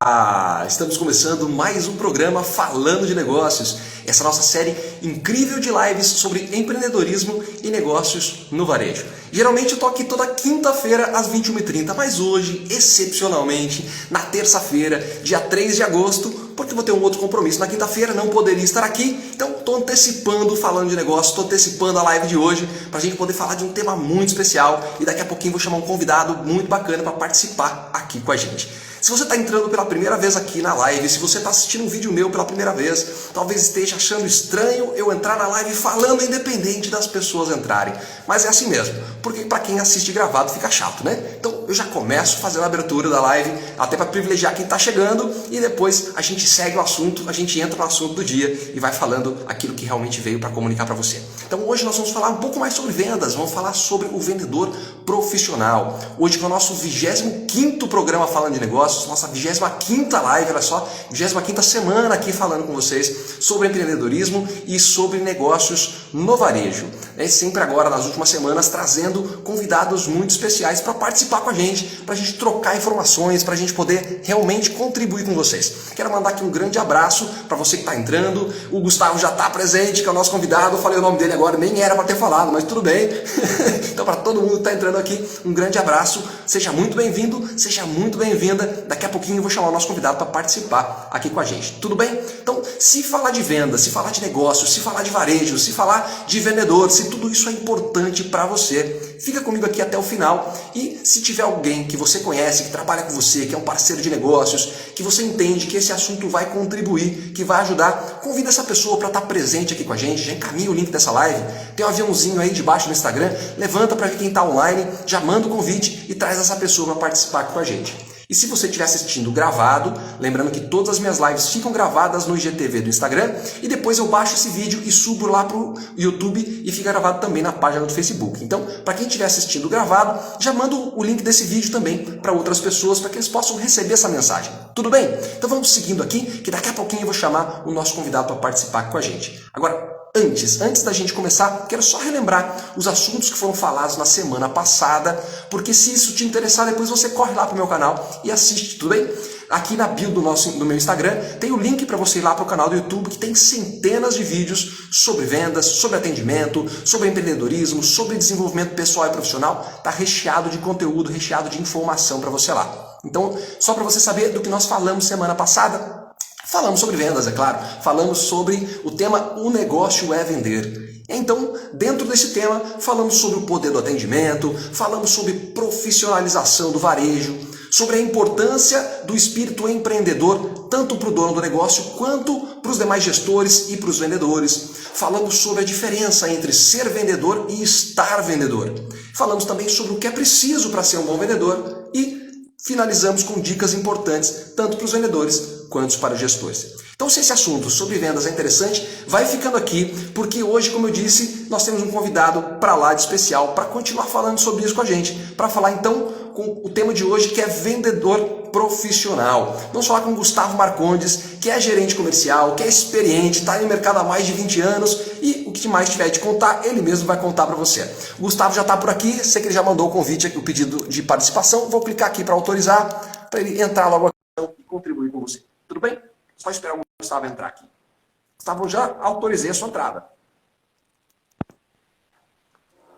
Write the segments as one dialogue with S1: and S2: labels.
S1: Olá! Estamos começando mais um programa Falando de Negócios. Essa nossa série incrível de lives sobre empreendedorismo e negócios no varejo. Geralmente eu tô aqui toda quinta-feira às 21h30, mas hoje, excepcionalmente, na terça-feira, dia 3 de agosto, porque eu vou ter um outro compromisso na quinta-feira, não poderia estar aqui, então estou antecipando Falando de Negócios, estou antecipando a live de hoje para a gente poder falar de um tema muito especial e daqui a pouquinho vou chamar um convidado muito bacana para participar aqui com a gente. Se você está entrando pela primeira vez aqui na live, se você está assistindo um vídeo meu pela primeira vez, talvez esteja achando estranho eu entrar na live falando independente das pessoas entrarem. Mas é assim mesmo, porque para quem assiste gravado fica chato, né? Então eu já começo fazendo a abertura da live, até para privilegiar quem está chegando, e depois a gente segue o assunto, a gente entra no assunto do dia e vai falando aquilo que realmente veio para comunicar para você. Então hoje nós vamos falar um pouco mais sobre vendas, vamos falar sobre o vendedor profissional. Hoje que é o nosso 25º programa Falando de Negócios, nossa 25ª live, olha só, 25ª semana aqui falando com vocês sobre empreendedorismo e sobre negócios no varejo. Sempre agora, nas últimas semanas, trazendo convidados muito especiais para participar com a gente, para a gente trocar informações, para a gente poder realmente contribuir com vocês. Quero mandar aqui um grande abraço para você que está entrando. O Gustavo já está presente, que é o nosso convidado. Eu falei o nome dele agora, nem era para ter falado, mas tudo bem. Então, para todo mundo que está entrando aqui, um grande abraço. Seja muito bem-vindo, seja muito bem-vinda. Daqui a pouquinho eu vou chamar o nosso convidado para participar aqui com a gente. Tudo bem? Então, se falar de venda, se falar de negócio, se falar de varejo, se falar de vendedor, se tudo isso é importante para você, fica comigo aqui até o final. E se tiver alguém que você conhece, que trabalha com você, que é um parceiro de negócios, que você entende que esse assunto vai contribuir, que vai ajudar, convida essa pessoa para estar presente aqui com a gente. Já encaminha o link dessa live. Tem um aviãozinho aí debaixo no Instagram. Levanta para quem está online, já manda o convite e traz essa pessoa para participar aqui com a gente. E se você estiver assistindo gravado, lembrando que todas as minhas lives ficam gravadas no IGTV do Instagram e depois eu baixo esse vídeo e subo lá para o YouTube e fica gravado também na página do Facebook. Então, para quem estiver assistindo gravado, já mando o link desse vídeo também para outras pessoas, para que eles possam receber essa mensagem. Tudo bem? Então vamos seguindo aqui, que daqui a pouquinho eu vou chamar o nosso convidado para participar com a gente. Agora, Antes da gente começar, quero só relembrar os assuntos que foram falados na semana passada, porque se isso te interessar, depois você corre lá para o meu canal e assiste, tudo bem? Aqui na bio do meu Instagram tem o link para você ir lá para o canal do YouTube, que tem centenas de vídeos sobre vendas, sobre atendimento, sobre empreendedorismo, sobre desenvolvimento pessoal e profissional. Está recheado de conteúdo, recheado de informação para você lá. Então, só para você saber do que nós falamos semana passada, falamos sobre vendas, é claro. Falamos sobre o tema O Negócio é Vender. Então, dentro desse tema, falamos sobre o poder do atendimento, falamos sobre profissionalização do varejo, sobre a importância do espírito empreendedor, tanto para o dono do negócio quanto para os demais gestores e para os vendedores. Falamos sobre a diferença entre ser vendedor e estar vendedor. Falamos também sobre o que é preciso para ser um bom vendedor e finalizamos com dicas importantes, tanto para os vendedores quanto para os gestores. Então, se esse assunto sobre vendas é interessante, vai ficando aqui, porque hoje, como eu disse, nós temos um convidado para lá de especial para continuar falando sobre isso com a gente, para falar então com o tema de hoje, que é vendedor profissional. Vamos falar com o Gustavo Marcondes, que é gerente comercial, que é experiente, está no mercado há mais de 20 anos e o que mais tiver de contar, ele mesmo vai contar para você. O Gustavo já está por aqui, sei que ele já mandou o convite aqui, o pedido de participação, vou clicar aqui para autorizar, para ele entrar logo aqui e contribuir com você. Tudo bem? Só esperar o Gustavo entrar aqui. Gustavo, já autorizei a sua entrada.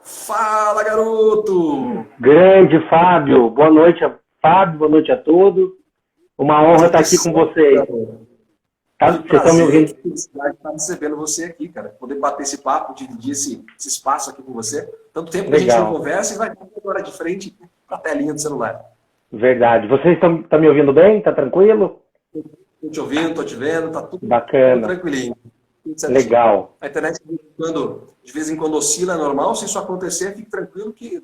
S1: Fala, garoto!
S2: Grande Fábio, boa noite, Fábio, boa noite a todos. Uma honra estar aqui com vocês. Vocês estão me ouvindo?
S1: Estar recebendo você aqui, cara. Poder bater esse papo, dividir esse espaço aqui com você. Tanto tempo que
S2: Legal.
S1: A gente não conversa e vai ficar agora de frente para a telinha do celular.
S2: Verdade. Vocês estão me ouvindo bem? Tá tranquilo?
S1: Estou te ouvindo, estou te vendo, tá tudo
S2: bacana,
S1: tudo tranquilinho.
S2: Legal.
S1: A internet de vez em quando oscila, é normal. Se isso acontecer, fique tranquilo que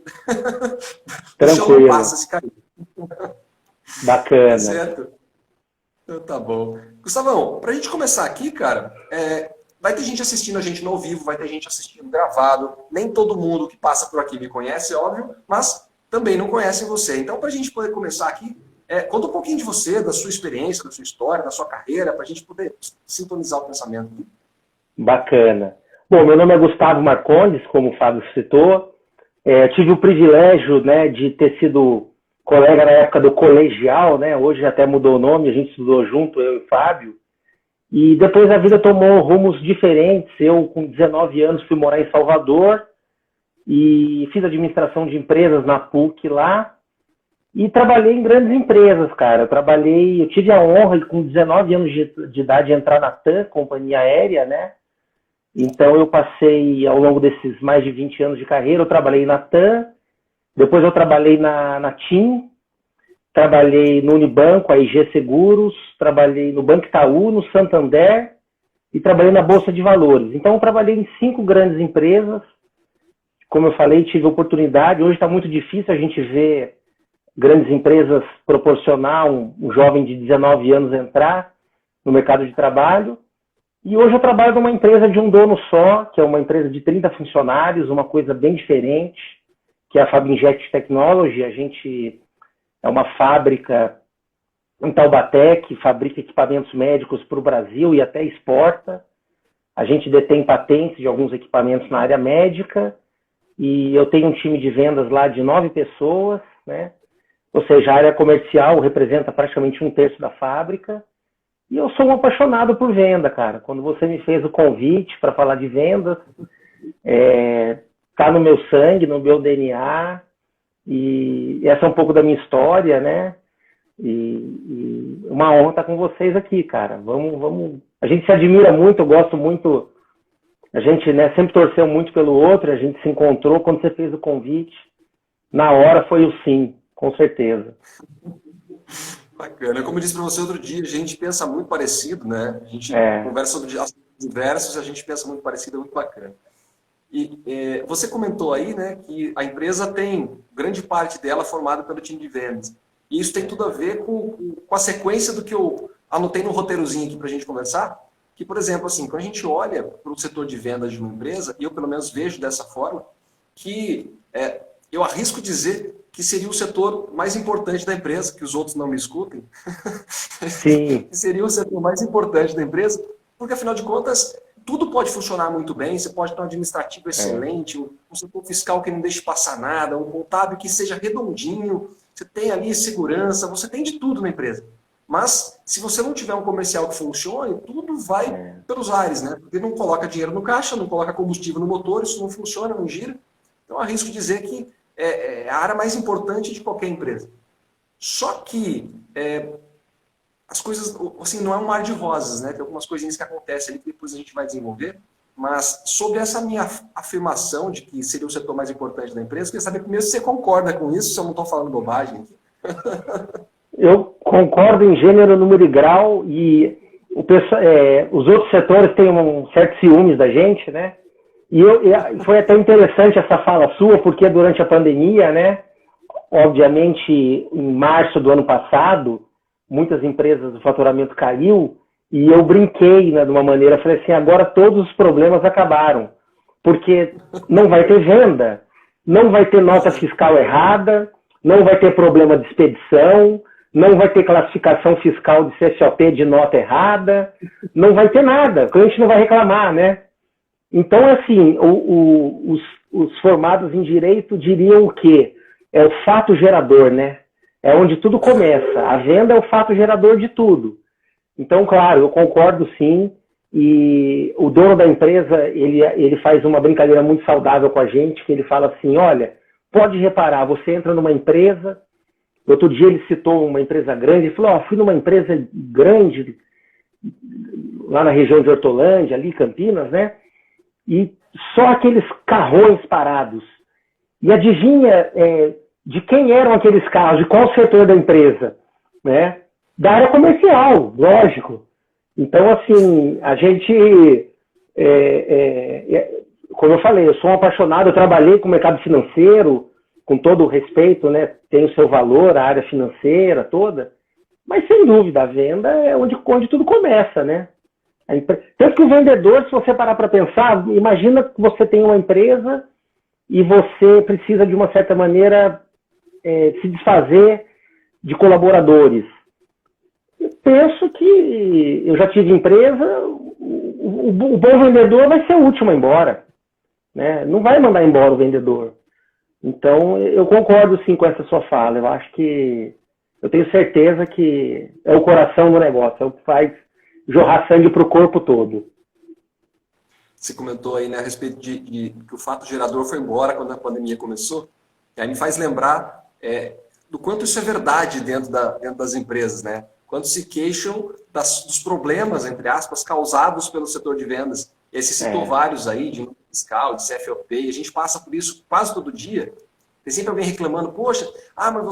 S1: o chão não passa se cair.
S2: Bacana.
S1: Tá certo? Então tá bom. Gustavão, pra gente começar aqui, cara, vai ter gente assistindo a gente no ao vivo, vai ter gente assistindo gravado. Nem todo mundo que passa por aqui me conhece, óbvio, mas também não conhece você. Então, pra gente poder começar aqui, conta um pouquinho de você, da sua experiência, da sua história, da sua carreira, pra gente poder sintonizar o pensamento.
S2: Bacana. Bom, meu nome é Gustavo Marcondes, como o Fábio citou. Tive o privilégio, né, de ter sido colega na época do colegial, né? Hoje até mudou o nome, a gente estudou junto, eu e o Fábio. E depois a vida tomou rumos diferentes. Eu, com 19 anos, fui morar em Salvador e fiz administração de empresas na PUC lá. E trabalhei em grandes empresas, cara. Eu tive a honra, com 19 anos de idade, de entrar na TAM, companhia aérea, né? Então eu passei, ao longo desses mais de 20 anos de carreira, eu trabalhei na TAM, depois eu trabalhei na TIM, trabalhei no Unibanco, a IG Seguros, trabalhei no Banco Itaú, no Santander e trabalhei na Bolsa de Valores. Então eu trabalhei em 5 grandes empresas. Como eu falei, tive oportunidade. Hoje está muito difícil a gente ver grandes empresas proporcionar um jovem de 19 anos entrar no mercado de trabalho. E hoje eu trabalho numa empresa de um dono só, que é uma empresa de 30 funcionários, uma coisa bem diferente, que é a Fabinjet Technology. A gente é uma fábrica em Taubaté que fabrica equipamentos médicos para o Brasil e até exporta. A gente detém patentes de alguns equipamentos na área médica e eu tenho um time de vendas lá de 9 pessoas, né? Ou seja, a área comercial representa praticamente 1/3 da fábrica. E eu sou um apaixonado por venda, cara. Quando você me fez o convite para falar de vendas, tá no meu sangue, no meu DNA. E essa é um pouco da minha história, né? E uma honra estar com vocês aqui, cara. Vamos. A gente se admira muito, eu gosto muito. A gente, né, sempre torceu muito pelo outro, a gente se encontrou. Quando você fez o convite, na hora foi o sim. Com certeza.
S1: Bacana. Como eu disse para você outro dia, a gente pensa muito parecido, né? A gente conversa sobre assuntos diversos, a gente pensa muito parecido, é muito bacana. E você comentou aí, né, que a empresa tem grande parte dela formada pelo time de vendas. E isso tem tudo a ver com a sequência do que eu anotei no roteirozinho aqui para a gente conversar. Que, por exemplo, assim, quando a gente olha para o setor de vendas de uma empresa, e eu pelo menos vejo dessa forma, que eu arrisco dizer que seria o setor mais importante da empresa, que os outros não me escutem.
S2: Sim.
S1: Seria o setor mais importante da empresa, porque, afinal de contas, tudo pode funcionar muito bem. Você pode ter um administrativo excelente, um setor fiscal que não deixe passar nada, um contábil que seja redondinho, você tem ali segurança, você tem de tudo na empresa. Mas, se você não tiver um comercial que funcione, tudo vai pelos ares, né? Porque não coloca dinheiro no caixa, não coloca combustível no motor, isso não funciona, não gira. Então, arrisco dizer que é a área mais importante de qualquer empresa. Só que as coisas, assim, não é um mar de rosas, né? Tem algumas coisinhas que acontecem ali que depois a gente vai desenvolver. Mas sobre essa minha afirmação de que seria o setor mais importante da empresa, eu queria saber primeiro se você concorda com isso, se eu não estou falando bobagem aqui.
S2: Eu concordo em gênero, número e grau, e os outros setores têm um certo ciúmes da gente, né? E foi até interessante essa fala sua, porque durante a pandemia, né, obviamente em março do ano passado, muitas empresas do faturamento caiu, e eu brinquei, né, de uma maneira, falei assim, agora todos os problemas acabaram, porque não vai ter venda, não vai ter nota fiscal errada, não vai ter problema de expedição, não vai ter classificação fiscal de CSOP de nota errada, não vai ter nada, o cliente não vai reclamar, né? Então, assim, os formados em direito diriam o quê? É o fato gerador, né? É onde tudo começa. A venda é o fato gerador de tudo. Então, claro, eu concordo sim. E o dono da empresa, ele faz uma brincadeira muito saudável com a gente, que ele fala assim, olha, pode reparar, você entra numa empresa, outro dia ele citou uma empresa grande, ele falou, fui numa empresa grande, lá na região de Hortolândia, ali, Campinas, né? E só aqueles carrões parados. E adivinha de quem eram aqueles carros, de qual setor da empresa? Né? Da área comercial, lógico. Então, assim, a gente, como eu falei, eu sou um apaixonado, eu trabalhei com o mercado financeiro, com todo o respeito, né? Tem o seu valor, a área financeira toda, mas sem dúvida, a venda é onde tudo começa, né? Tanto que o vendedor, se você parar para pensar, imagina que você tem uma empresa e você precisa, de uma certa maneira, se desfazer de colaboradores. Eu penso que eu já tive empresa, o bom vendedor vai ser o último a ir embora. Né? Não vai mandar embora o vendedor. Então, eu concordo sim com essa sua fala. Eu acho que, eu tenho certeza que é o coração do negócio, é o que faz jorrar sangue para o corpo todo.
S1: Você comentou aí, né, a respeito de que o fato gerador foi embora quando a pandemia começou. E aí me faz lembrar do quanto isso é verdade dentro das empresas, né? Quanto se queixam dos problemas, entre aspas, causados pelo setor de vendas. E aí você citou vários aí, de nota fiscal, de CFOP, e a gente passa por isso quase todo dia. Tem sempre alguém reclamando, poxa, mas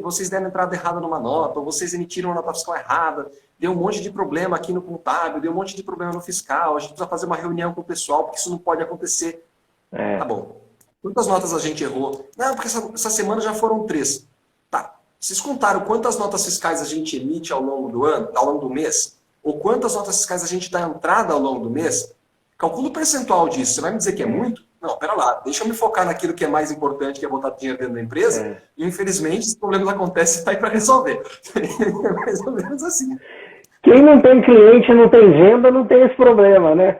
S1: vocês deram entrada errada numa nota, ou vocês emitiram uma nota fiscal errada, deu um monte de problema aqui no contábil, deu um monte de problema no fiscal, a gente precisa fazer uma reunião com o pessoal, porque isso não pode acontecer. Tá bom. Quantas notas a gente errou? Não, porque essa semana já foram 3. Tá. Vocês contaram quantas notas fiscais a gente emite ao longo do ano, ao longo do mês? Ou quantas notas fiscais a gente dá entrada ao longo do mês? Calcula o percentual disso. Você vai me dizer que é muito? Não, pera lá. Deixa eu me focar naquilo que é mais importante, que é botar dinheiro dentro da empresa. E, infelizmente, os problemas acontecem e está aí para resolver. É mais ou menos assim.
S2: Quem não tem cliente, não tem venda, não tem esse problema, né?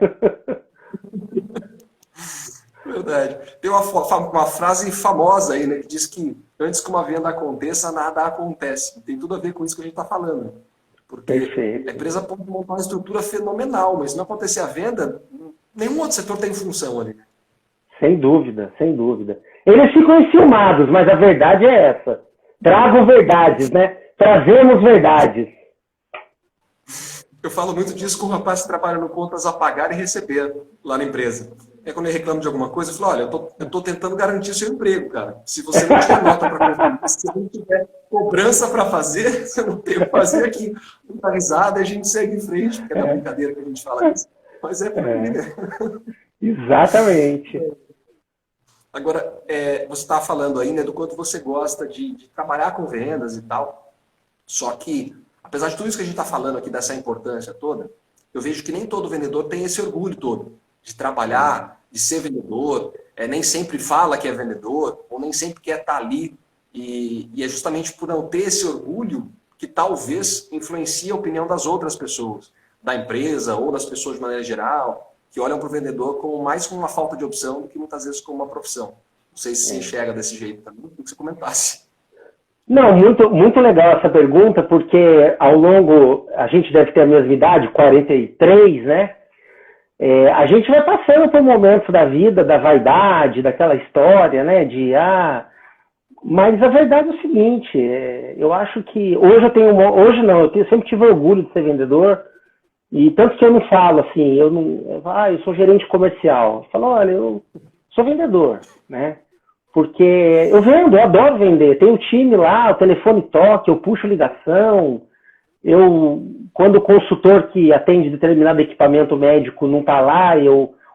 S1: Verdade. Tem uma frase famosa aí, né, que diz que antes que uma venda aconteça, nada acontece. Tem tudo a ver com isso que a gente está falando. Porque a empresa pode montar uma estrutura fenomenal, mas se não acontecer a venda, nenhum outro setor tem função ali.
S2: Sem dúvida, sem dúvida. Eles ficam enciumados, mas a verdade é essa. Tragam verdades, né? Trazemos verdades.
S1: Eu falo muito disso com o rapaz que trabalha no contas a pagar e receber lá na empresa. É quando ele reclama de alguma coisa, eu falo, olha, eu tô tentando garantir o seu emprego, cara. Se você não tiver nota para fazer, se você não tiver cobrança para fazer, você não tem o que fazer aqui. Dá risada e a gente segue em frente, porque é da brincadeira que a gente fala isso. Mas é por aí, né?
S2: Exatamente.
S1: Agora, você estava falando aí, né, do quanto você gosta de trabalhar com vendas e tal. Só que, apesar de tudo isso que a gente está falando aqui, dessa importância toda, eu vejo que nem todo vendedor tem esse orgulho todo de trabalhar, de ser vendedor, nem sempre fala que é vendedor, ou nem sempre quer estar ali. E é justamente por não ter esse orgulho que talvez influencie a opinião das outras pessoas, da empresa ou das pessoas de maneira geral, que olham para o vendedor mais como uma falta de opção do que muitas vezes como uma profissão. Não sei se você enxerga desse jeito também, queria que você comentasse.
S2: Não, muito, muito legal essa pergunta, porque ao longo, a gente deve ter a mesma idade, 43, né? A gente vai passando por momentos da vida, da vaidade, daquela história, né? Mas a verdade é o seguinte, eu acho que eu sempre tive orgulho de ser vendedor, e tanto que eu não falo assim, eu sou gerente comercial. Eu falo, olha, eu sou vendedor, né? Porque eu adoro vender. Tem o time lá, o telefone toca, eu puxo ligação. Quando o consultor que atende determinado equipamento médico não está lá,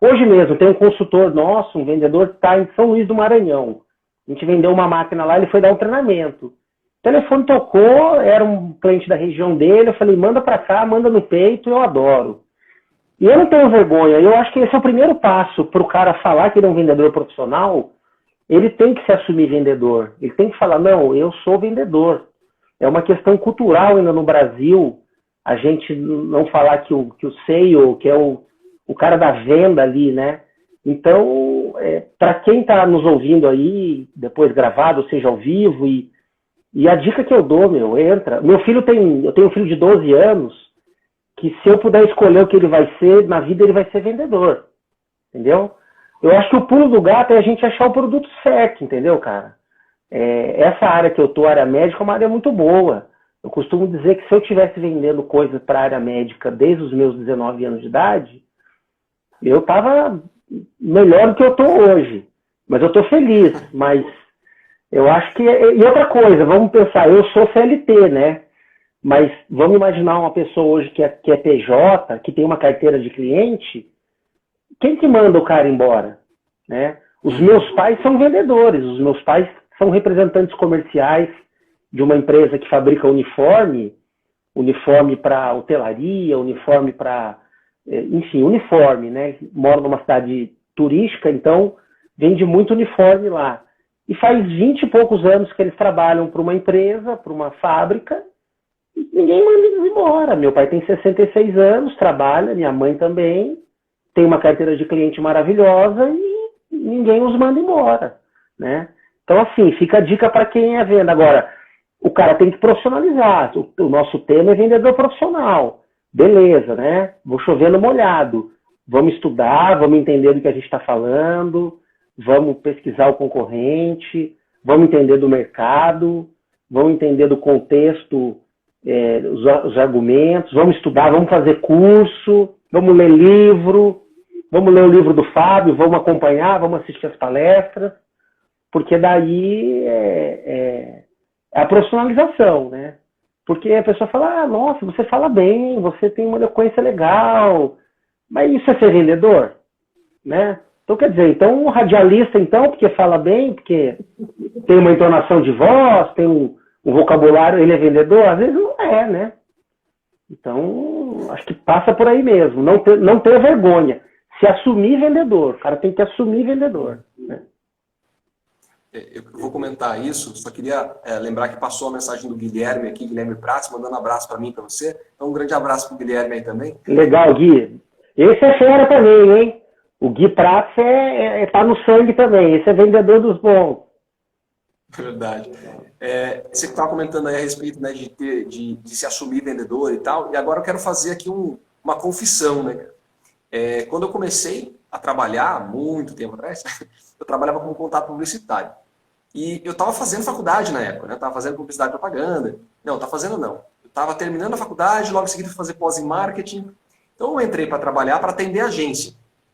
S2: hoje mesmo tem um consultor nosso, um vendedor que está em São Luís do Maranhão. A gente vendeu uma máquina lá, ele foi dar um treinamento. O telefone tocou, era um cliente da região dele, eu falei, manda para cá, manda no peito, eu adoro. E eu não tenho vergonha, eu acho que esse é o primeiro passo para o cara falar que ele é um vendedor profissional. Ele tem que se assumir vendedor. Ele tem que falar, não, eu sou vendedor. É uma questão cultural ainda no Brasil, a gente não falar que o sales, que é o cara da venda ali, né? Então, para quem está nos ouvindo aí, depois gravado, ou seja, ao vivo, e a dica que eu dou, entra. Eu tenho um filho de 12 anos, que se eu puder escolher o que ele vai ser, na vida ele vai ser vendedor. Entendeu? Eu acho que o pulo do gato é a gente achar o produto certo, entendeu, cara? Essa área que eu tô, a área médica, é uma área muito boa. Eu costumo dizer que se eu estivesse vendendo coisas para a área médica desde os meus 19 anos de idade, eu tava melhor do que eu tô hoje. Mas eu tô feliz, mas eu acho que... E outra coisa, vamos pensar, eu sou CLT, né? Mas vamos imaginar uma pessoa hoje que é PJ, que tem uma carteira de cliente... Quem que manda o cara embora? Né? Os meus pais são vendedores, os meus pais são representantes comerciais de uma empresa que fabrica uniforme para hotelaria, uniforme para... Enfim, uniforme, né? Moro numa cidade turística, então vende muito uniforme lá. E faz 20 e poucos anos que eles trabalham para uma empresa, para uma fábrica, e ninguém manda eles embora. Meu pai tem 66 anos, trabalha, minha mãe também... Tem uma carteira de cliente maravilhosa e ninguém os manda embora, né? Então, assim, fica a dica para quem é venda. Agora, o cara tem que profissionalizar. O nosso tema é vendedor profissional. Beleza, né? Vou chover no molhado. Vamos estudar, vamos entender do que a gente está falando, vamos pesquisar o concorrente, vamos entender do mercado, vamos entender do contexto, os argumentos, vamos estudar, vamos fazer curso, vamos ler livro, vamos ler o livro do Fábio, vamos acompanhar, vamos assistir as palestras, porque daí é a profissionalização, né? Porque a pessoa fala, nossa, você fala bem, você tem uma eloquência legal, mas isso é ser vendedor, né? Então, quer dizer, então um radialista, então, porque fala bem, porque tem uma entonação de voz, tem um vocabulário, ele é vendedor? Às vezes não é, né? Então, acho que passa por aí mesmo. Não ter vergonha. Se assumir vendedor. O cara tem que assumir vendedor, né?
S1: Eu vou comentar isso, só queria lembrar que passou a mensagem do Guilherme aqui, Guilherme Prats, mandando um abraço para mim e para você. Então, um grande abraço para o Guilherme aí também.
S2: Legal, Gui. Esse é fera também, hein? O Gui Prats tá no sangue também. Esse é vendedor dos bons.
S1: Verdade. Você que estava comentando aí a respeito, né, de se assumir vendedor e tal, e agora eu quero fazer aqui uma confissão, né? Quando eu comecei a trabalhar, muito tempo atrás, eu trabalhava como contato publicitário. E eu estava fazendo faculdade na época, né? Estava fazendo publicidade e propaganda. Não, estava fazendo não. Eu estava terminando a faculdade, logo em seguida fui fazer pós em marketing. Então eu entrei para trabalhar para atender a agência.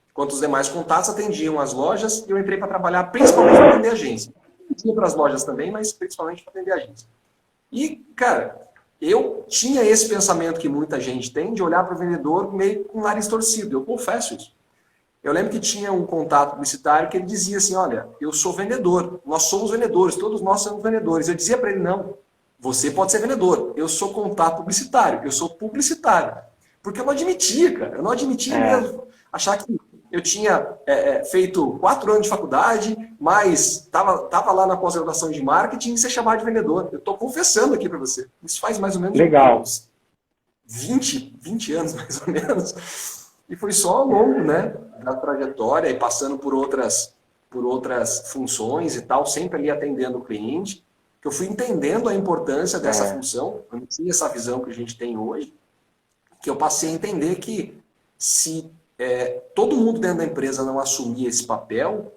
S1: Enquanto os demais contatos atendiam as lojas, eu entrei para trabalhar principalmente para atender a agência. Tinha para as lojas também, mas principalmente para atender a agência. E, cara, eu tinha esse pensamento que muita gente tem de olhar para o vendedor meio com o nariz torcido. Eu confesso isso. Eu lembro que tinha um contato publicitário que ele dizia assim, olha, eu sou vendedor, nós somos vendedores, todos nós somos vendedores. Eu dizia para ele, não, você pode ser vendedor, eu sou contato publicitário, eu sou publicitário. Porque eu não admitia, cara, eu não admitia mesmo. Achar que eu tinha feito 4 anos de faculdade, mas estava lá na pós-graduação de marketing e ser chamado de vendedor. Eu estou confessando aqui para você. Isso faz mais ou menos uns 20 anos, mais ou menos. E foi só ao longo, né, da trajetória e passando por outras funções e tal, sempre ali atendendo o cliente, que eu fui entendendo a importância dessa função. Eu não tinha essa visão que a gente tem hoje, que eu passei a entender que se todo mundo dentro da empresa não assumir esse papel,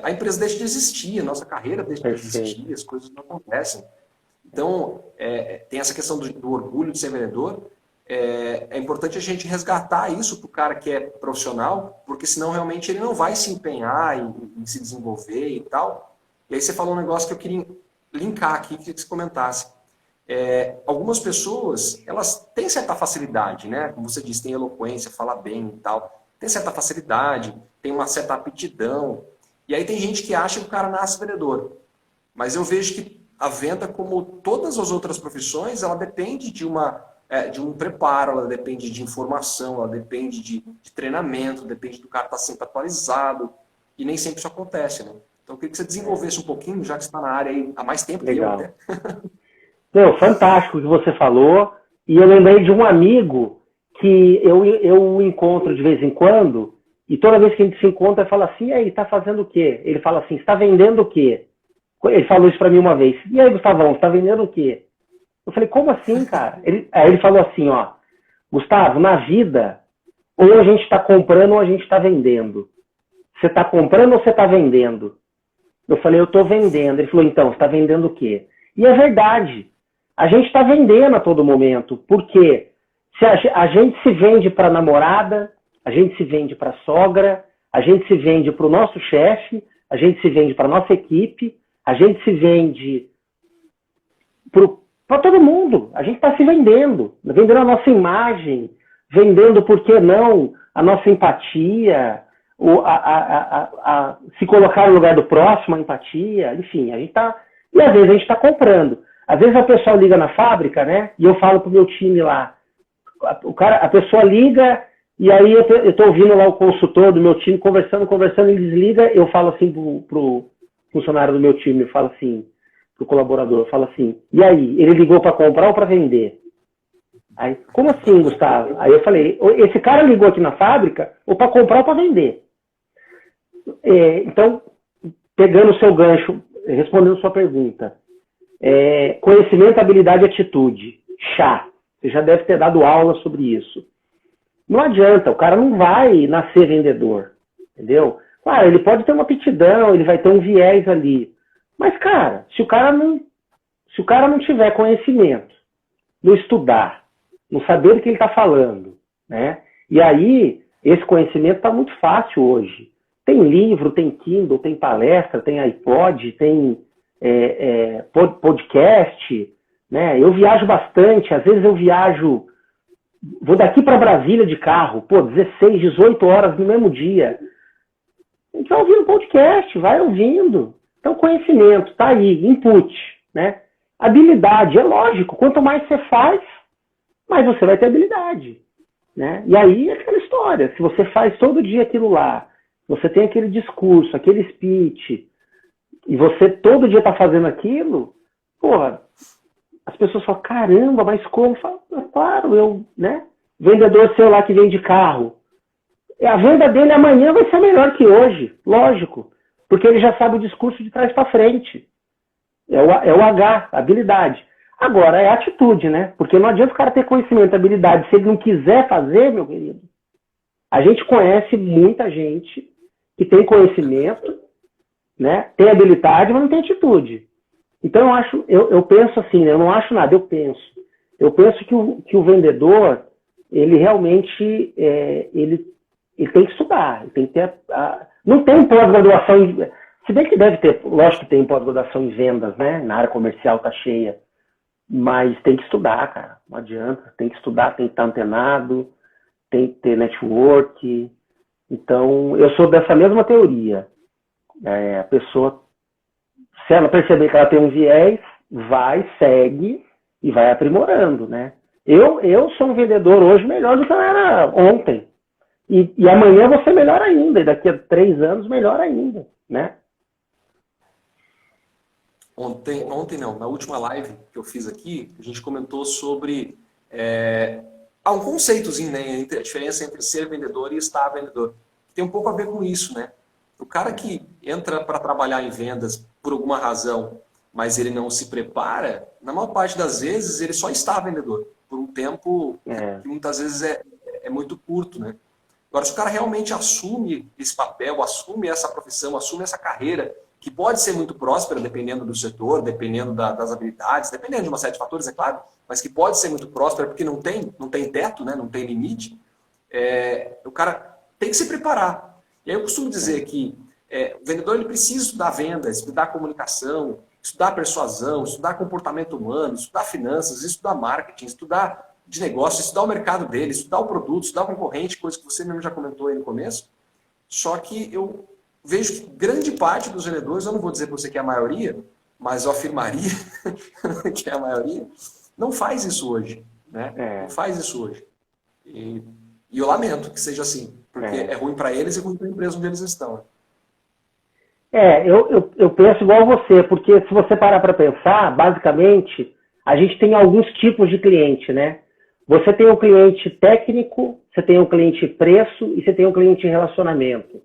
S1: a empresa deixa de existir, a nossa carreira deixa de existir, as coisas não acontecem. Então, tem essa questão do orgulho de ser vendedor. É importante a gente resgatar isso para o cara que é profissional, porque senão realmente ele não vai se empenhar em se desenvolver e tal. E aí você falou um negócio que eu queria linkar aqui, que você comentasse. Algumas pessoas, elas têm certa facilidade, né? Como você disse, tem eloquência, fala bem e tal. Tem certa facilidade, tem uma certa aptidão. E aí tem gente que acha que o cara nasce vendedor. Mas eu vejo que a venda, como todas as outras profissões, ela depende de um preparo, ela depende de informação, ela depende de treinamento, depende do cara estar sempre atualizado. E nem sempre isso acontece, né? Então eu queria que você desenvolvesse um pouquinho, já que você está na área aí há mais tempo que eu até.
S2: Não, fantástico o que você falou. E eu lembrei de um amigo que eu encontro de vez em quando, e toda vez que a gente se encontra, ele fala assim, e aí, tá fazendo o quê? Ele fala assim, está vendendo o quê? Ele falou isso para mim uma vez. E aí, Gustavão, você está vendendo o quê? Eu falei, como assim, cara? Aí ele falou assim, ó, Gustavo, na vida, ou a gente está comprando ou a gente está vendendo. Você está comprando ou você está vendendo? Eu falei, eu estou vendendo. Ele falou, então, você está vendendo o quê? E é verdade. A gente está vendendo a todo momento. Por quê? Se a gente se vende para a namorada, a gente se vende para a sogra, a gente se vende para o nosso chefe, a gente se vende para a nossa equipe, a gente se vende para todo mundo. A gente está se vendendo a nossa imagem, vendendo, por que não, a nossa empatia, se colocar no lugar do próximo, a empatia, enfim, a gente está... E às vezes a gente está comprando. Às vezes a pessoa liga na fábrica, né? E eu falo pro meu time lá, a pessoa liga, e aí eu estou ouvindo lá o consultor do meu time conversando, ele desliga, eu falo assim pro funcionário do meu time, eu falo assim, pro colaborador, eu falo assim, e aí, ele ligou para comprar ou para vender? Aí, como assim, Gustavo? Aí eu falei, esse cara ligou aqui na fábrica ou para comprar ou para vender? Então, pegando o seu gancho, respondendo sua pergunta, conhecimento, habilidade e atitude, chá. Você já deve ter dado aula sobre isso. Não adianta, o cara não vai nascer vendedor, entendeu? Claro, ele pode ter uma aptidão, ele vai ter um viés ali. Mas, cara, se o cara não tiver conhecimento, não estudar, não saber o que ele está falando, né? E aí, esse conhecimento está muito fácil hoje. Tem livro, tem Kindle, tem palestra, tem iPod, tem podcast, né? Eu viajo bastante, às vezes eu viajo, vou daqui para Brasília de carro, 16, 18 horas no mesmo dia. A gente vai ouvindo podcast, vai ouvindo. Então, conhecimento, tá aí, input, né? Habilidade, é lógico, quanto mais você faz, mais você vai ter habilidade, né? E aí é aquela história, se você faz todo dia aquilo lá, você tem aquele discurso, aquele speech, e você todo dia tá fazendo aquilo, porra, as pessoas falam, caramba, mas como? Falo, claro, né? Vendedor seu lá que vende carro, a venda dele amanhã vai ser melhor que hoje, lógico, porque ele já sabe o discurso de trás para frente. É o H, habilidade. Agora, é atitude, né? Porque não adianta o cara ter conhecimento, habilidade, se ele não quiser fazer, meu querido. A gente conhece muita gente que tem conhecimento, né? Tem habilidade, mas não tem atitude. Então, eu penso assim, né? Eu não acho nada, eu penso. Eu penso que o vendedor, ele realmente, ele tem que estudar, ele tem que ter... não tem pós-graduação... Se bem que deve ter, lógico que tem pós-graduação em vendas, né? Na área comercial tá cheia. Mas tem que estudar, cara. Não adianta. Tem que estudar, tem que estar antenado, tem que ter network. Então, eu sou dessa mesma teoria. A pessoa, se ela perceber que ela tem um viés, vai, segue e vai aprimorando, né? Eu sou um vendedor hoje melhor do que eu era ontem. E amanhã vou ser melhor ainda. E daqui a 3 anos, melhor ainda, né?
S1: Ontem não, na última live que eu fiz aqui, a gente comentou sobre um conceitozinho, né, entre a diferença entre ser vendedor e estar vendedor. Tem um pouco a ver com isso, né? O cara que entra para trabalhar em vendas por alguma razão, mas ele não se prepara, na maior parte das vezes ele só está vendedor, por um tempo que muitas vezes é muito curto, né? Agora, se o cara realmente assume esse papel, assume essa profissão, assume essa carreira, que pode ser muito próspera, dependendo do setor, dependendo das habilidades, dependendo de uma série de fatores, é claro, mas que pode ser muito próspera porque não tem teto, né, não tem limite, o cara tem que se preparar. E aí eu costumo dizer que o vendedor ele precisa estudar vendas, estudar comunicação, estudar persuasão, estudar comportamento humano, estudar finanças, estudar marketing, estudar de negócio, estudar o mercado dele, estudar o produto, estudar o concorrente, coisa que você mesmo já comentou aí no começo. Só que eu vejo que grande parte dos vendedores, eu não vou dizer para você que é a maioria, mas eu afirmaria que é a maioria, não faz isso hoje, né? Não faz isso hoje. E eu lamento que seja assim, porque é ruim para eles e ruim para a empresa onde eles estão.
S2: Eu penso igual você, porque se você parar para pensar, basicamente, a gente tem alguns tipos de cliente, né? Você tem um cliente técnico, você tem um cliente preço e você tem um cliente relacionamento.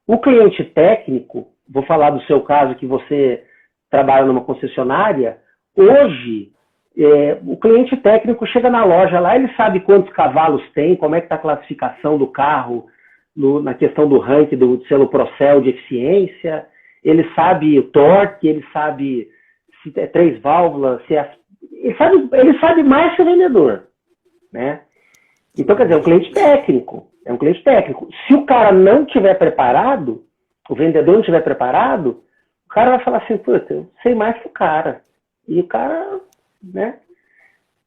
S2: O cliente técnico, vou falar do seu caso que você trabalha numa concessionária, hoje o cliente técnico chega na loja lá, ele sabe quantos cavalos tem, como é que está a classificação do carro na questão do ranking do selo Procel de eficiência, ele sabe o torque, ele sabe se é 3 válvulas, ele sabe mais que o vendedor, né? Então, quer dizer, é um cliente técnico. É um cliente técnico. Se o cara não estiver preparado, o vendedor não estiver preparado, o cara vai falar assim, puta, eu sei mais que o cara. E o cara, né?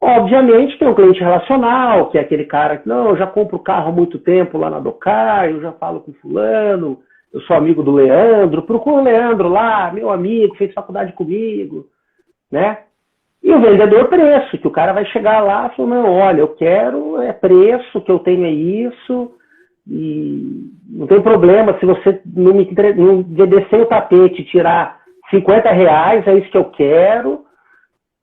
S2: Obviamente tem um cliente relacional, que é aquele cara que, não, eu já compro o carro há muito tempo lá na Docar, eu já falo com fulano, eu sou amigo do Leandro, procura o Leandro lá, meu amigo, fez faculdade comigo, né? E o vendedor preço, que o cara vai chegar lá e falar, não, olha, eu quero preço, o que eu tenho é isso, e não tem problema se você não me descer o tapete e tirar R$50, é isso que eu quero.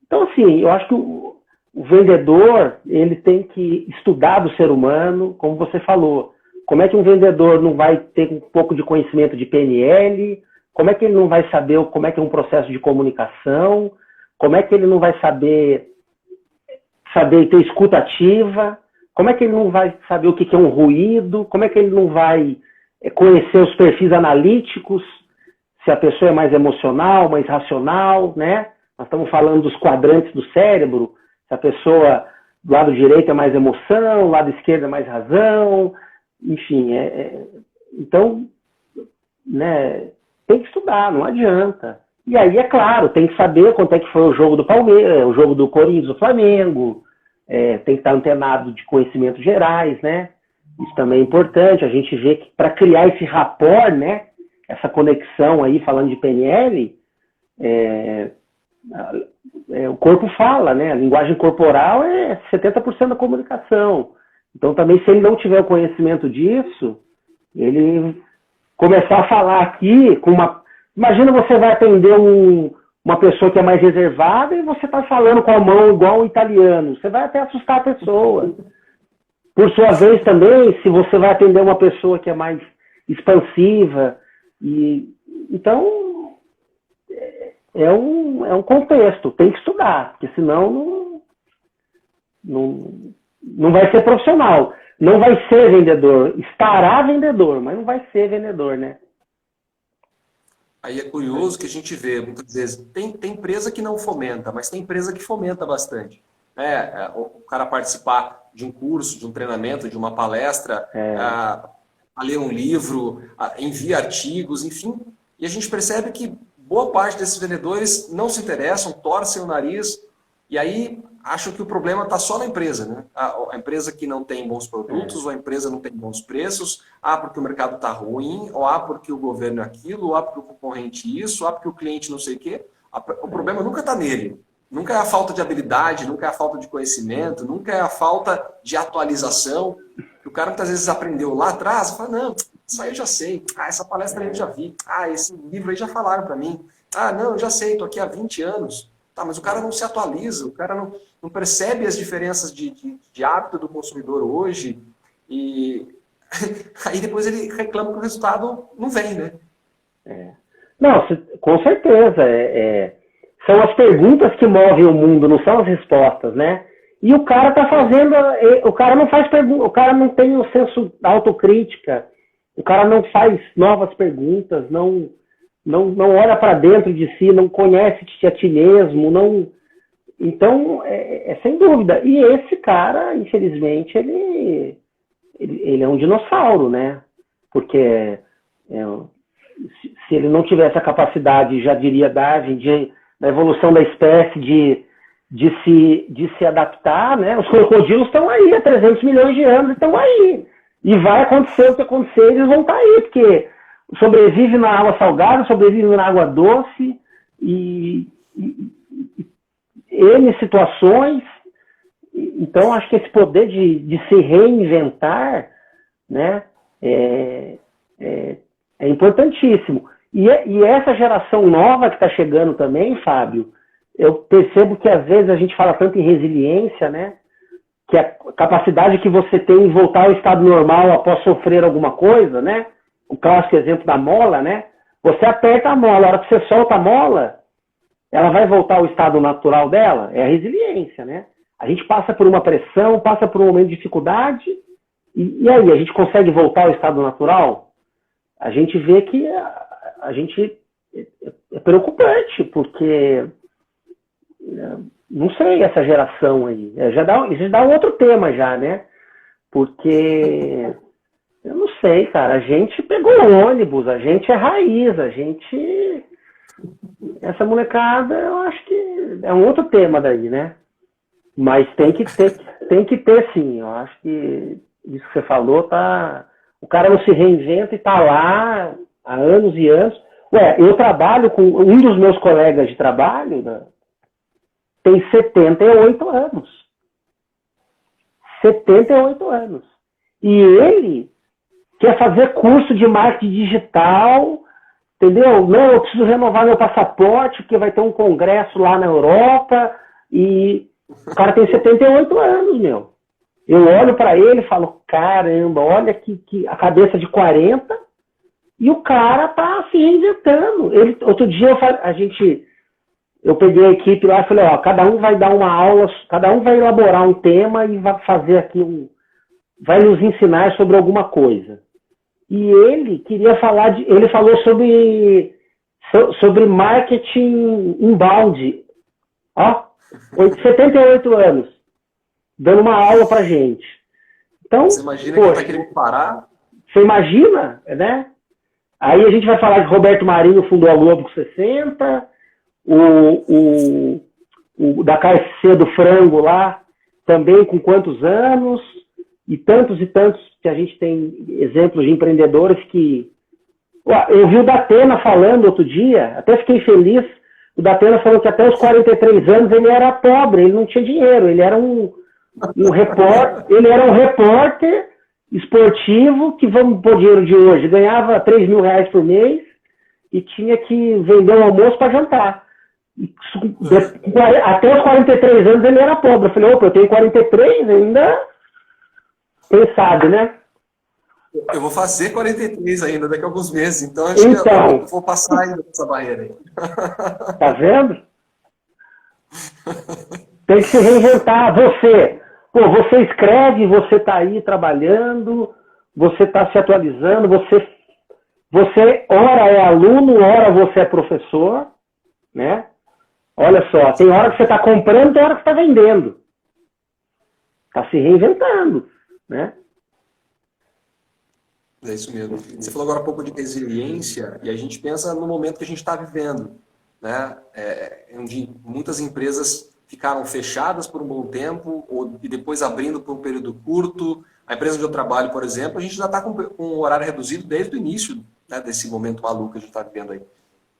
S2: Então, assim, eu acho que o vendedor, ele tem que estudar do ser humano, como você falou. Como é que um vendedor não vai ter um pouco de conhecimento de PNL, Como é que ele não vai saber como é que é um processo de comunicação? Como é que ele não vai saber ter escuta ativa? Como é que ele não vai saber o que é um ruído? Como é que ele não vai conhecer os perfis analíticos? Se a pessoa é mais emocional, mais racional, né? Nós estamos falando dos quadrantes do cérebro. Se a pessoa do lado direito é mais emoção, do lado esquerdo é mais razão. Enfim, então, né, tem que estudar, não adianta. E aí, é claro, tem que saber quanto é que foi o jogo do Palmeiras, o jogo do Corinthians, do Flamengo. Tem que estar antenado de conhecimentos gerais, né? Isso também é importante. A gente vê que para criar esse rapport, né? Essa conexão aí, falando de PNL, o corpo fala, né? A linguagem corporal é 70% da comunicação. Então, também, se ele não tiver o conhecimento disso, ele começar a falar aqui com uma... Imagina você vai atender uma pessoa que é mais reservada e você está falando com a mão igual um italiano. Você vai até assustar a pessoa. Por sua vez também, se você vai atender uma pessoa que é mais expansiva. Então, é um contexto. Tem que estudar, porque senão não vai ser profissional. Não vai ser vendedor. Estará vendedor, mas não vai ser vendedor, né?
S1: Aí é curioso que a gente vê, muitas vezes, tem empresa que não fomenta, mas tem empresa que fomenta bastante. O cara participar de um curso, de um treinamento, de uma palestra, a ler um livro, envia artigos, enfim. E a gente percebe que boa parte desses vendedores não se interessam, torcem o nariz, e aí acham que o problema está só na empresa, né? A empresa que não tem bons produtos, ou a empresa não tem bons preços, porque o mercado está ruim, ou porque o governo é aquilo, ou porque o concorrente isso, ou porque o cliente não sei o quê. O problema nunca está nele. Nunca é a falta de habilidade, nunca é a falta de conhecimento, nunca é a falta de atualização. O cara muitas vezes aprendeu lá atrás e fala, não, isso aí eu já sei. Essa palestra aí eu já vi. Esse livro aí já falaram para mim. Não, eu já sei, estou aqui há 20 anos. Tá, mas o cara não se atualiza, o cara não percebe as diferenças de hábito do consumidor hoje, e aí depois ele reclama que o resultado não vem, né?
S2: Não, com certeza. São as perguntas que movem o mundo, não são as respostas, né? E o cara tá fazendo... O cara não faz pergunta, o cara não tem o senso da autocrítica, o cara não faz novas perguntas, não olha para dentro de si, não conhece-te a ti mesmo, não... Então, sem dúvida. E esse cara, infelizmente, ele é um dinossauro, né? Porque se ele não tivesse a capacidade, já diria Darwin, da evolução da espécie de se adaptar, né? Os crocodilos estão aí há 300 milhões de anos, estão aí. E vai acontecer o que acontecer, eles vão estar aí, porque sobrevive na água salgada, sobrevive na água doce, e N situações. Então, acho que esse poder de se reinventar, né, é importantíssimo. E essa geração nova que está chegando também, Fábio, eu percebo que às vezes a gente fala tanto em resiliência, né, que a capacidade que você tem em voltar ao estado normal após sofrer alguma coisa, né, o clássico exemplo da mola, né, você aperta a mola, a hora que você solta a mola, ela vai voltar ao estado natural dela, é a resiliência, né? A gente passa por uma pressão, passa por um momento de dificuldade, e aí, a gente consegue voltar ao estado natural? A gente vê que a gente é preocupante, porque, não sei, essa geração aí, isso dá um outro tema já, né? Porque, eu não sei, cara, a gente pegou ônibus, a gente é raiz, essa molecada, eu acho que é um outro tema daí, né? Mas tem que ter sim. Eu acho que isso que você falou, o cara não se reinventa e tá lá há anos e anos. Eu trabalho com um dos meus colegas de trabalho, né, tem 78 anos. 78 anos. E ele quer fazer curso de marketing digital. Entendeu? Não, eu preciso renovar meu passaporte, porque vai ter um congresso lá na Europa, e o cara tem 78 anos, meu. Eu olho para ele e falo, caramba, olha que a cabeça de 40, E o cara tá se reinventando. Outro dia eu peguei a equipe lá e falei, ó, cada um vai dar uma aula, cada um vai elaborar um tema e vai fazer aqui vai nos ensinar sobre alguma coisa. E ele queria falar ele falou sobre marketing inbound. Ó, 78 anos, dando uma aula pra gente. Então,
S1: você imagina que tá querendo parar?
S2: Você imagina, né? Aí a gente vai falar que Roberto Marinho fundou a Globo com 60, o da KFC do frango lá, também com quantos anos, e tantos que a gente tem exemplos de empreendedores que... Eu vi o Datena falando outro dia, até fiquei feliz, o Datena falou que até os 43 anos ele era pobre, ele não tinha dinheiro, ele era um repórter esportivo que, vamos pôr dinheiro de hoje, ganhava 3 mil reais por mês e tinha que vender um almoço para jantar. Até os 43 anos ele era pobre. Eu falei, opa, eu tenho 43 ainda, quem sabe, né?
S1: Eu vou fazer 43 ainda daqui a alguns meses, então acho que eu vou passar ainda dessa barreira aí.
S2: Tá vendo? Tem que se reinventar. Você escreve, você está aí trabalhando, você está se atualizando, você ora é aluno, ora você é professor, né? Olha só, tem hora que você está comprando, tem hora que você está vendendo. Está se reinventando, né?
S1: É isso mesmo. Você falou agora um pouco de resiliência e a gente pensa no momento que a gente está vivendo, né? Onde muitas empresas ficaram fechadas por um bom tempo e depois abrindo por um período curto. A empresa onde eu trabalho, por exemplo, a gente já está com um horário reduzido desde o início, né, desse momento maluco que a gente está vivendo aí.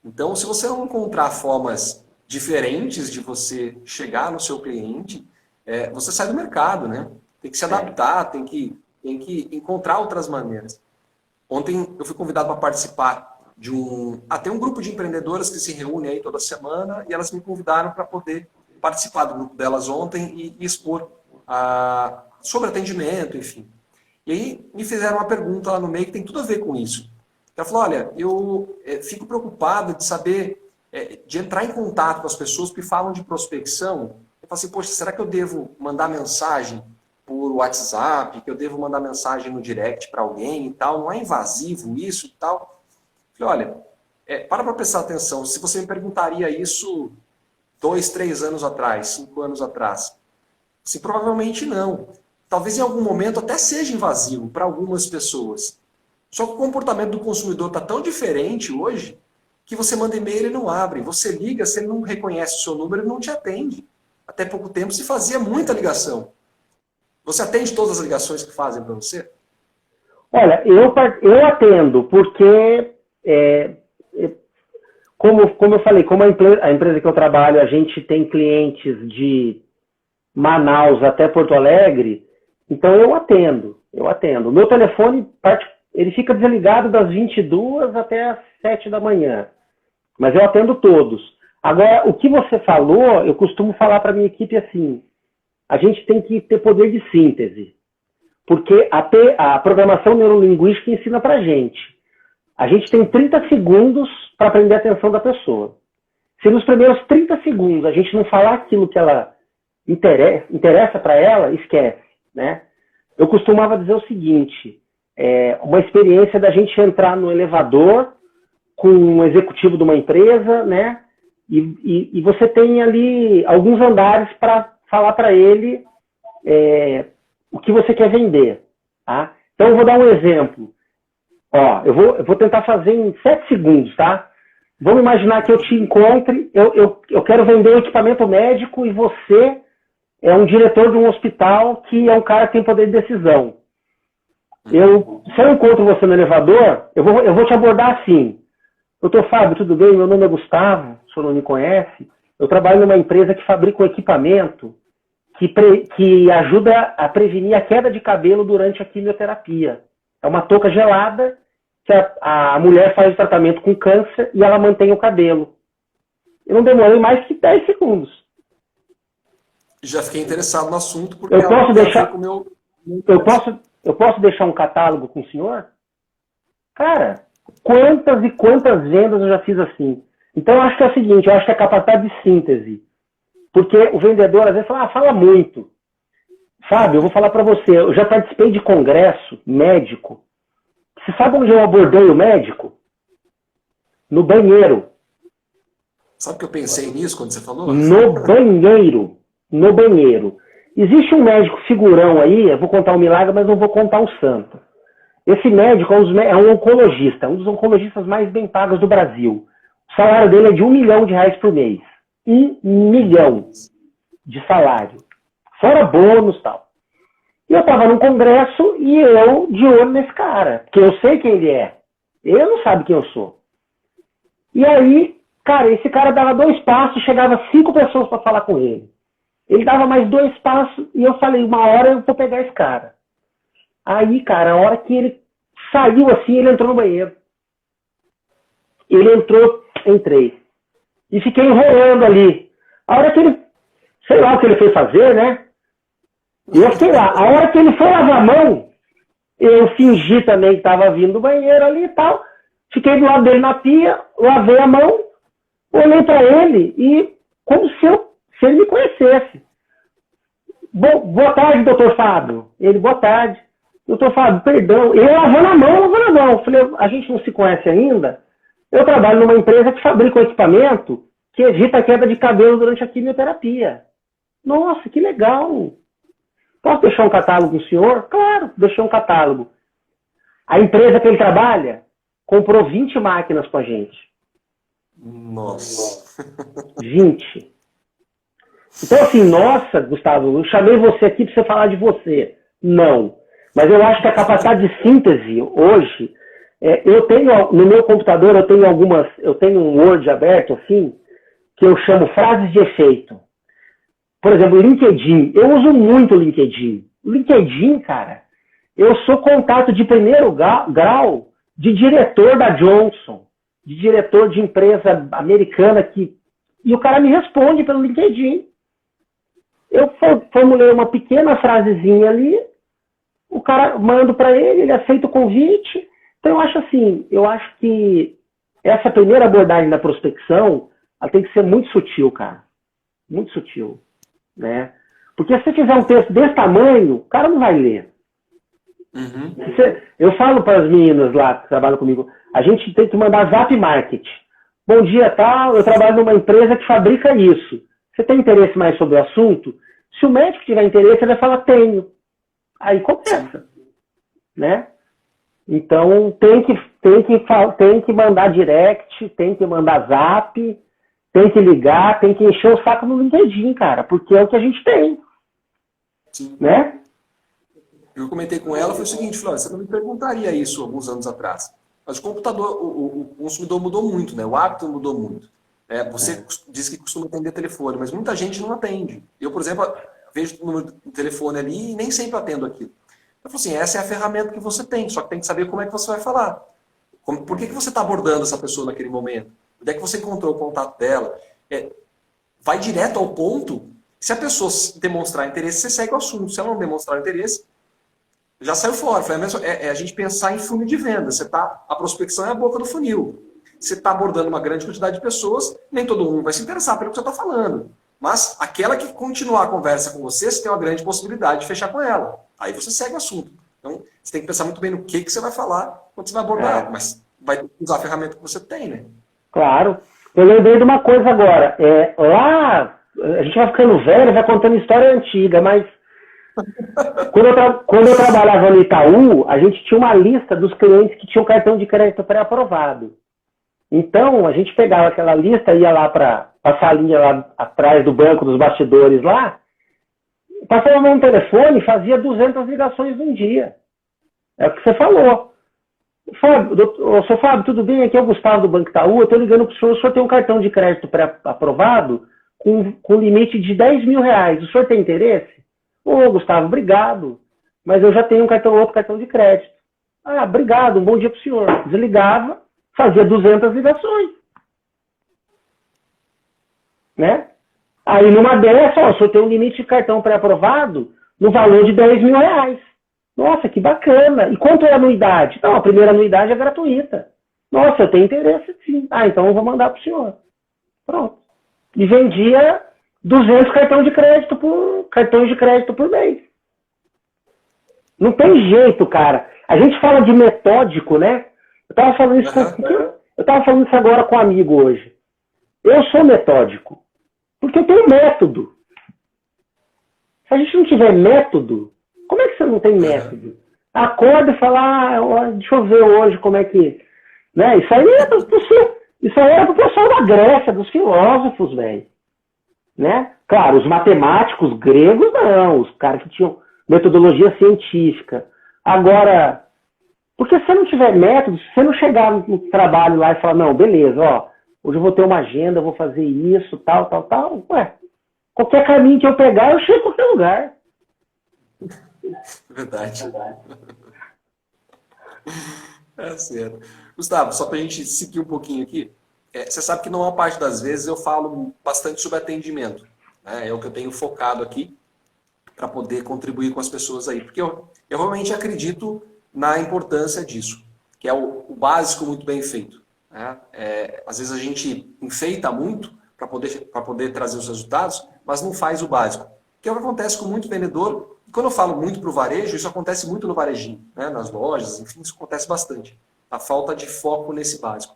S1: Então, se você não encontrar formas diferentes de você chegar no seu cliente, você sai do mercado, né? Tem que se adaptar, tem que encontrar outras maneiras. Ontem eu fui convidado para participar de tem um grupo de empreendedoras que se reúne aí toda semana e elas me convidaram para poder participar do grupo delas ontem e expor sobre atendimento, enfim. E aí me fizeram uma pergunta lá no meio que tem tudo a ver com isso. Ela falou, olha, eu fico preocupado de saber, de entrar em contato com as pessoas que falam de prospecção. Eu falei assim, poxa, será que eu devo mandar mensagem por WhatsApp, que eu devo mandar mensagem no direct para alguém e tal? Não é invasivo isso e tal? Eu falei, olha, para prestar atenção, se você me perguntaria isso 2, 3 anos atrás, 5 anos atrás, assim, provavelmente não. Talvez em algum momento até seja invasivo para algumas pessoas. Só que o comportamento do consumidor está tão diferente hoje que você manda e-mail e ele não abre. Você liga, se ele não reconhece o seu número, ele não te atende. Até pouco tempo se fazia muita ligação. Você atende todas as ligações que fazem para você?
S2: Olha, eu atendo, porque, como eu falei, como a empresa que eu trabalho, a gente tem clientes de Manaus até Porto Alegre, então eu atendo. O meu telefone, ele fica desligado das 22 até as 7 da manhã, mas eu atendo todos. Agora, o que você falou, eu costumo falar para a minha equipe assim, a gente tem que ter poder de síntese, porque a programação neurolinguística ensina para a gente tem 30 segundos para prender a atenção da pessoa. Se nos primeiros 30 segundos a gente não falar aquilo que ela interessa para ela, esquece, né? Eu costumava dizer o seguinte, uma experiência da gente entrar no elevador com um executivo de uma empresa, né? E você tem ali alguns andares para falar para ele o que você quer vender. Tá? Então, eu vou dar um exemplo. Ó, eu vou tentar fazer em 7 segundos, tá? Vamos imaginar que eu te encontre, eu quero vender um equipamento médico e você é um diretor de um hospital que é um cara que tem poder de decisão. Se eu encontro você no elevador, eu vou te abordar assim. Doutor Fábio, tudo bem? Meu nome é Gustavo, o senhor não me conhece. Eu trabalho numa empresa que fabrica um equipamento que ajuda a prevenir a queda de cabelo durante a quimioterapia. É uma touca gelada que a mulher faz o tratamento com câncer e ela mantém o cabelo. Eu não demorei mais que 10 segundos.
S1: Já fiquei interessado no assunto porque
S2: eu posso deixar um catálogo com o senhor? Cara, quantas e quantas vendas eu já fiz assim. Então, eu acho que é o seguinte, eu acho que é a capacidade de síntese. Porque o vendedor, às vezes, fala muito. Fábio, eu vou falar para você, eu já participei de congresso médico. Você sabe onde eu abordei o médico? No banheiro.
S1: Sabe que eu pensei nisso quando você falou?
S2: No banheiro. No banheiro. Existe um médico figurão aí, eu vou contar um milagre, mas não vou contar um santo. Esse médico é um oncologista, um dos oncologistas mais bem pagos do Brasil. O salário dele é de R$1 milhão por mês. 1 milhão de salário. Fora bônus e tal. E eu estava num congresso e eu de olho nesse cara. Porque eu sei quem ele é. Ele não sabe quem eu sou. E aí, cara, esse cara dava 2 passos, chegava 5 pessoas para falar com ele. Ele dava mais 2 passos e eu falei, uma hora eu vou pegar esse cara. Aí, cara, a hora que ele saiu assim, ele entrou no banheiro. Ele entrou, entrei. E fiquei enrolando ali. A hora que ele, sei lá o que ele foi fazer, né? E eu fiquei lá. A hora que ele foi lavar a mão, eu fingi também que estava vindo do banheiro ali e tal. Fiquei do lado dele na pia, lavei a mão, olhei para ele e como se ele me conhecesse. Boa tarde, doutor Fábio. Ele, boa tarde. Doutor Fábio, perdão. Ele lavando a mão. Eu falei, a gente não se conhece ainda? Eu trabalho numa empresa que fabrica um equipamento que evita a queda de cabelo durante a quimioterapia. Nossa, que legal. Posso deixar um catálogo com o senhor? Claro, deixei um catálogo. A empresa que ele trabalha comprou 20 máquinas com a gente.
S1: Nossa.
S2: 20. Então, assim, nossa, Gustavo, eu chamei você aqui para você falar de você. Não. Mas eu acho que a capacidade de síntese hoje, eu tenho, no meu computador, eu tenho um Word aberto, assim, que eu chamo frases de efeito. Por exemplo, LinkedIn. Eu uso muito o LinkedIn. O LinkedIn, cara, eu sou contato de primeiro grau de diretor da Johnson, de diretor de empresa americana e o cara me responde pelo LinkedIn. Eu formulei uma pequena frasezinha ali, o cara manda para ele aceita o convite. Então eu acho que essa primeira abordagem da prospecção, ela tem que ser muito sutil, cara. Muito sutil, né? Porque se você fizer um texto desse tamanho, o cara não vai ler.
S1: Uhum.
S2: Eu falo para as meninas lá que trabalham comigo, a gente tem que mandar zap marketing. Bom dia, tal, eu trabalho numa empresa que fabrica isso. Você tem interesse mais sobre o assunto? Se o médico tiver interesse, ele vai falar, tenho. Aí começa, né? Então, tem que mandar direct, tem que mandar zap, tem que ligar, tem que encher o saco no LinkedIn, cara, porque é o que a gente tem.
S1: Sim.
S2: Né?
S1: Eu comentei com ela, foi o seguinte, Flávia, você não me perguntaria isso alguns anos atrás. Mas o computador, o consumidor mudou muito, né? O hábito mudou muito. Você disse que costuma atender telefone, mas muita gente não atende. Eu, por exemplo, vejo o número de telefone ali e nem sempre atendo aquilo. Eu falo assim, essa é a ferramenta que você tem, só que tem que saber como é que você vai falar. Por que você está abordando essa pessoa naquele momento? Onde é que você encontrou o contato dela? Vai direto ao ponto. Se a pessoa demonstrar interesse, você segue o assunto. Se ela não demonstrar interesse, já saiu fora. É a gente pensar em funil de venda. A prospecção é a boca do funil. Você está abordando uma grande quantidade de pessoas, nem todo mundo vai se interessar pelo que você está falando. Mas aquela que continuar a conversa com você, você tem uma grande possibilidade de fechar com ela. Aí você segue o assunto. Então, você tem que pensar muito bem no que você vai falar quando você vai abordar ela. Mas vai usar a ferramenta que você tem, né?
S2: Claro. Eu lembrei de uma coisa agora. Lá, a gente vai ficando velho, vai contando história antiga, mas quando eu trabalhava no Itaú, a gente tinha uma lista dos clientes que tinham cartão de crédito pré-aprovado. Então, a gente pegava aquela lista, ia lá para a salinha lá atrás do banco dos bastidores lá, passava no telefone e fazia 200 ligações num dia. É o que você falou. Seu Fábio, tudo bem? Aqui é o Gustavo do Banco Itaú, eu estou ligando para o senhor tem um cartão de crédito pré-aprovado com limite de R$10 mil. O senhor tem interesse? Ô, Gustavo, obrigado. Mas eu já tenho outro cartão de crédito. Ah, obrigado, um bom dia para o senhor. Desligava, fazia 200 ligações. Né? Aí numa dessa, o senhor tem um limite de cartão pré-aprovado no valor de R$10 mil. Nossa, que bacana. E quanto é a anuidade? Não, a primeira anuidade é gratuita. Nossa, eu tenho interesse sim. Ah, então eu vou mandar para o senhor. Pronto. E vendia 200 cartões de crédito por mês. Não tem jeito, cara. A gente fala de metódico, né? Eu tava falando isso agora com um amigo hoje. Eu sou metódico. Porque eu tenho método. Se a gente não tiver método, como é que você não tem método? Acorda e fala, deixa eu ver hoje como é que... Né? Isso aí é pro pessoal da Grécia, dos filósofos, velho. Né? Claro, os matemáticos gregos não, os caras que tinham metodologia científica. Agora, porque se você não tiver método, se você não chegar no trabalho lá e falar, não, beleza, ó, hoje eu vou ter uma agenda, eu vou fazer isso, tal, qualquer caminho que eu pegar, eu chego em qualquer lugar.
S1: Verdade. É certo. Gustavo, só para a gente seguir um pouquinho aqui, você sabe que numa parte das vezes eu falo bastante sobre atendimento. Né? É o que eu tenho focado aqui para poder contribuir com as pessoas aí. Porque eu realmente acredito na importância disso, que é o básico muito bem feito. Né? Às vezes a gente enfeita muito para poder trazer os resultados, mas não faz o básico. Que é o que acontece com muito vendedor. E quando eu falo muito para o varejo, isso acontece muito no varejinho, né? Nas lojas, enfim, isso acontece bastante. A falta de foco nesse básico.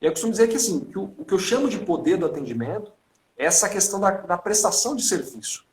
S1: E eu costumo dizer que, assim, o que eu chamo de poder do atendimento é essa questão da prestação de serviço,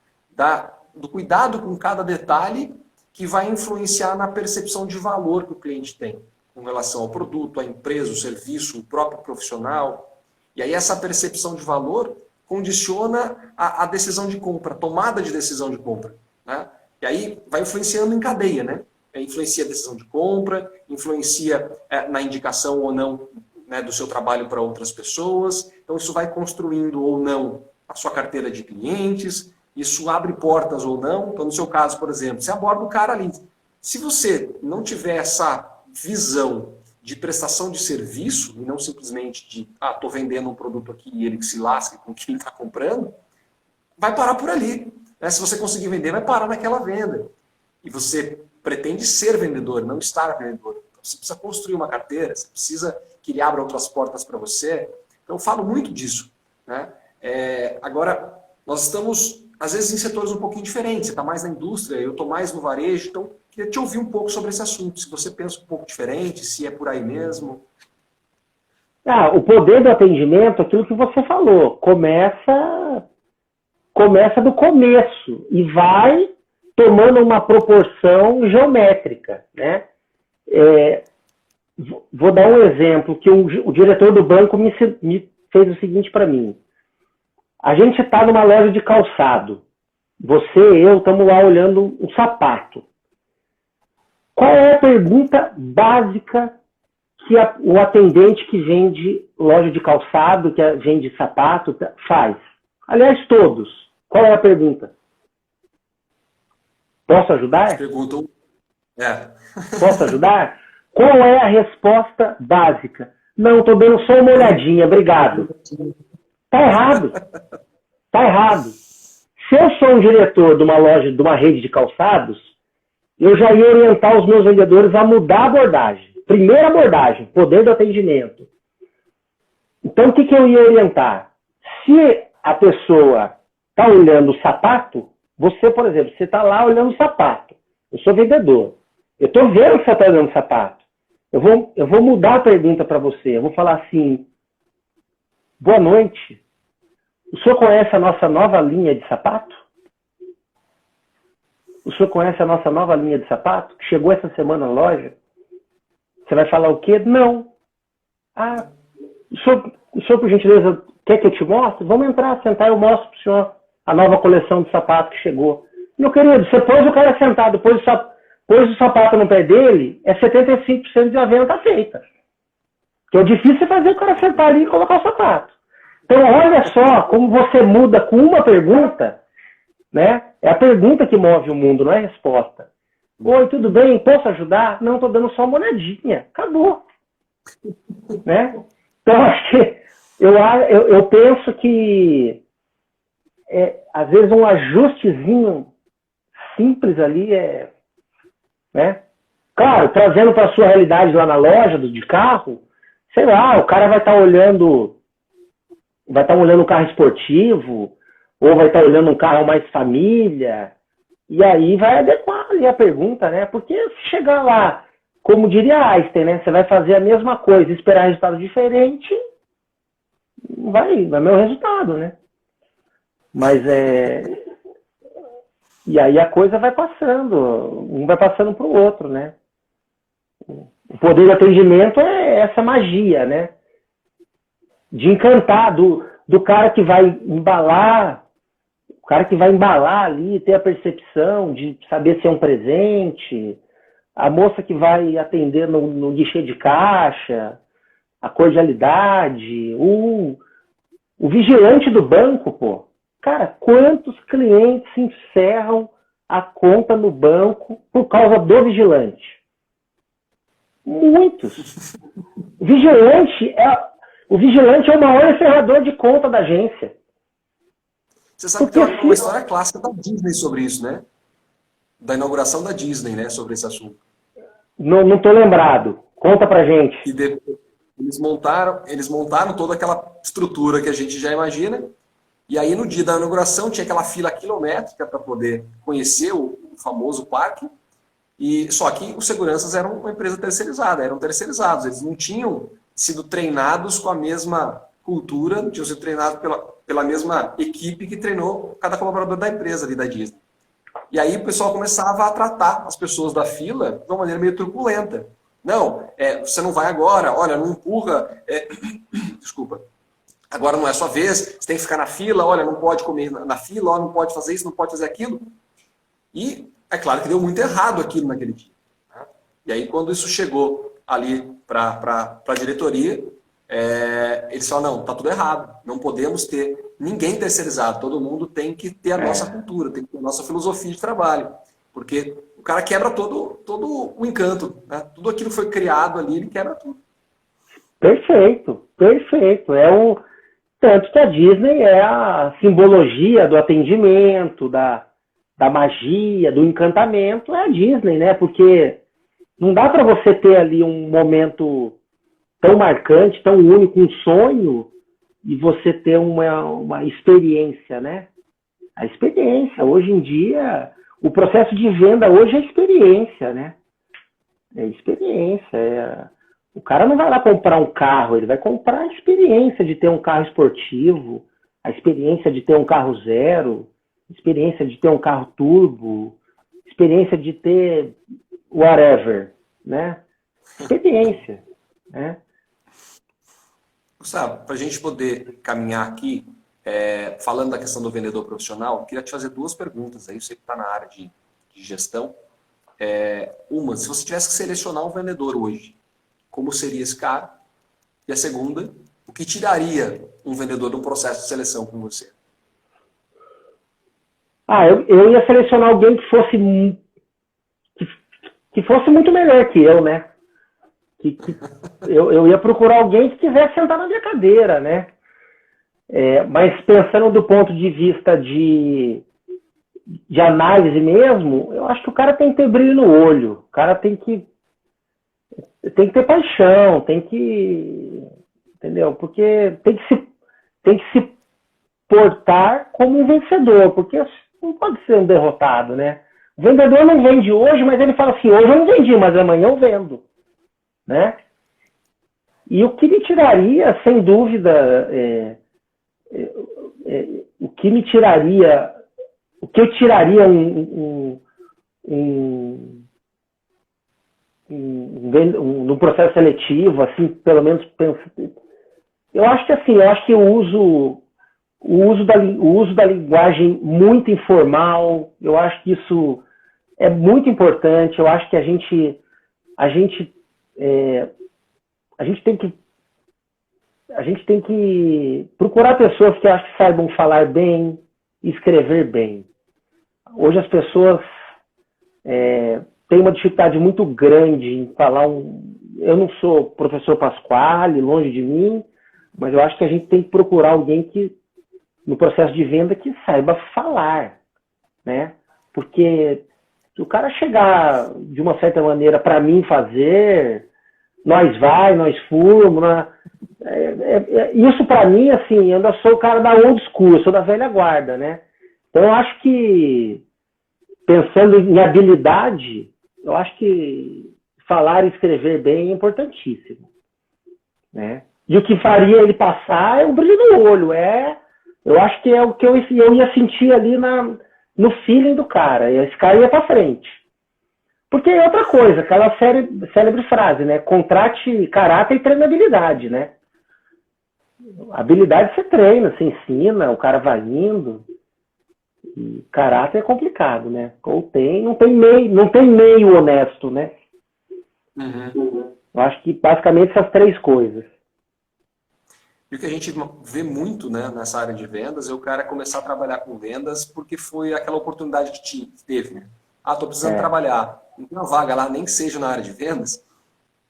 S1: do cuidado com cada detalhe que vai influenciar na percepção de valor que o cliente tem com relação ao produto, à empresa, o serviço, o próprio profissional. E aí essa percepção de valor condiciona a decisão de compra, a tomada de decisão de compra. Né? E aí vai influenciando em cadeia, né? Influencia a decisão de compra, influencia na indicação ou não, né, do seu trabalho para outras pessoas. Então isso vai construindo ou não a sua carteira de clientes, isso abre portas ou não. Então no seu caso, por exemplo, você aborda o cara ali. Se você não tiver essa visão de prestação de serviço, e não simplesmente de, estou vendendo um produto aqui e ele que se lasque com quem está comprando, vai parar por ali. Né? Se você conseguir vender, vai parar naquela venda. E você pretende ser vendedor, não estar vendedor. Então, você precisa construir uma carteira, você precisa que ele abra outras portas para você. Então, eu falo muito disso. Né? Agora, nós estamos, às vezes, em setores um pouquinho diferentes. Você está mais na indústria, eu estou mais no varejo. Então, queria te ouvir um pouco sobre esse assunto. Se você pensa um pouco diferente, se é por aí mesmo.
S2: O poder do atendimento, aquilo que você falou, começa do começo e vai tomando uma proporção geométrica, né? Vou dar um exemplo, que o diretor do banco me fez o seguinte para mim. A gente está numa loja de calçado. Você e eu estamos lá olhando um sapato. Qual é a pergunta básica que o atendente que vende loja de calçado, que vende sapato, faz? Aliás, todos. Qual é a pergunta? Posso ajudar?
S1: Perguntam.
S2: Posso ajudar? Qual é a resposta básica? Não, estou dando só uma olhadinha, obrigado. Tá errado. Tá errado. Se eu sou um diretor de uma loja, de uma rede de calçados, eu já ia orientar os meus vendedores a mudar a abordagem. Primeira abordagem, poder do atendimento. Então, o que eu ia orientar? Se a pessoa está olhando o sapato, você, por exemplo, você está lá olhando o sapato. Eu sou vendedor. Eu estou vendo que você está olhando o sapato. Eu vou mudar a pergunta para você. Eu vou falar assim, boa noite. O senhor conhece a nossa nova linha de sapato? O senhor conhece a nossa nova linha de sapato? Que chegou essa semana na loja? Você vai falar o quê? Não. O senhor, por gentileza, quer que eu te mostre? Vamos entrar, sentar, eu mostro para o senhor a nova coleção de sapato que chegou. Meu querido, você pôs o cara sentado, pôs o sapato no pé dele, 75% da venda está feita. Porque é difícil você fazer o cara sentar ali e colocar o sapato. Então, olha só como você muda com uma pergunta, né? É a pergunta que move o mundo, não é a resposta. Oi, tudo bem? Posso ajudar? Não, estou dando só uma olhadinha. Acabou. Né? Então, acho que eu penso que às vezes um ajustezinho simples ali né? Claro, trazendo para a sua realidade lá na loja de carro, sei lá, o cara vai estar olhando um carro esportivo, ou vai estar olhando um carro mais família, e aí vai adequar ali a pergunta, né? Porque se chegar lá, como diria Einstein, né? Você vai fazer a mesma coisa e esperar resultado diferente, vai é o meu resultado, né? Mas e aí a coisa vai passando, um vai passando para o outro, né? O poder do atendimento é essa magia, né? De encantar, do cara que vai embalar, o cara que vai embalar ali, ter a percepção de saber se é um presente, a moça que vai atender no guichê de caixa, a cordialidade, o vigilante do banco, pô. Cara, quantos clientes encerram a conta no banco por causa do vigilante? Muitos. O vigilante é o maior encerrador de conta da agência.
S1: Você sabe que tem uma história clássica da Disney sobre isso, né? Da inauguração da Disney, né? Sobre esse assunto.
S2: Não tô lembrado. Conta pra gente.
S1: Eles montaram toda aquela estrutura que a gente já imagina. E aí, no dia da inauguração, tinha aquela fila quilométrica para poder conhecer o famoso parque. Só que os seguranças eram uma empresa terceirizada, eram terceirizados. Eles não tinham sido treinados com a mesma cultura, não tinham sido treinados pela mesma equipe que treinou cada colaborador da empresa ali da Disney. E aí o pessoal começava a tratar as pessoas da fila de uma maneira meio truculenta. Não, você não vai agora, olha, não empurra, desculpa, agora não é a sua vez, você tem que ficar na fila, olha, não pode comer na fila, olha, não pode fazer isso, não pode fazer aquilo. E é claro que deu muito errado aquilo naquele dia. Né? E aí quando isso chegou ali para a diretoria, eles falaram, não, tá tudo errado, não podemos ter ninguém terceirizado, todo mundo tem que ter a nossa cultura, tem que ter a nossa filosofia de trabalho, porque o cara quebra todo o encanto, né? Tudo aquilo que foi criado ali, ele quebra tudo.
S2: Perfeito, perfeito. Tanto que a Disney é a simbologia do atendimento, da magia, do encantamento, é a Disney, né? Porque não dá para você ter ali um momento tão marcante, tão único, um sonho, e você ter uma experiência, né? A experiência. Hoje em dia, o processo de venda hoje é experiência, né? É experiência. O cara não vai lá comprar um carro, ele vai comprar a experiência de ter um carro esportivo, a experiência de ter um carro zero, a experiência de ter um carro turbo, a experiência de ter whatever, né? Experiência, né?
S1: Gustavo, para a gente poder caminhar aqui, falando da questão do vendedor profissional, eu queria te fazer duas perguntas. Aí, você que está na área de gestão. Uma, se você tivesse que selecionar um vendedor hoje, como seria esse cara? E a segunda, o que tiraria um vendedor de um processo de seleção com você?
S2: Eu ia selecionar alguém que fosse muito melhor que eu, né? Eu ia procurar alguém que quisesse sentar na minha cadeira, né? Mas pensando do ponto de vista de análise mesmo, eu acho que o cara tem que ter brilho no olho, o cara tem que ter paixão, entendeu? Porque tem que se portar como um vencedor, porque não pode ser um derrotado, né? O vendedor não vende hoje, mas ele fala assim, hoje eu não vendi, mas amanhã eu vendo, né? E o que me tiraria, sem dúvida, o que eu tiraria no processo seletivo, assim, pelo menos eu acho que o uso da linguagem muito informal, eu acho que isso é muito importante. Eu acho que a gente tem que procurar pessoas que saibam falar bem e escrever bem. Hoje as pessoas têm uma dificuldade muito grande em falar eu não sou professor Pasquale, longe de mim, mas eu acho que a gente tem que procurar alguém que, no processo de venda, que saiba falar, né? Porque se o cara chegar de uma certa maneira para mim fazer, nós fumamos. Isso para mim, assim, eu ainda sou o cara da old school, eu sou da velha guarda, né? Então eu acho que, pensando em habilidade, eu acho que falar e escrever bem é importantíssimo, né? E o que faria ele passar é o brilho no olho, eu acho que é o que eu ia sentir ali no feeling do cara, esse cara ia para frente. Porque é outra coisa, aquela célebre frase, né? Contrate caráter e treinabilidade, né? Habilidade você treina, você ensina, o cara vai indo. E caráter é complicado, né? Ou não tem meio honesto, né?
S1: Uhum.
S2: Eu acho que basicamente essas três coisas.
S1: E o que a gente vê muito, né, nessa área de vendas é o cara começar a trabalhar com vendas porque foi aquela oportunidade que teve, né? Tô precisando trabalhar. Não tem uma vaga lá, nem que seja na área de vendas.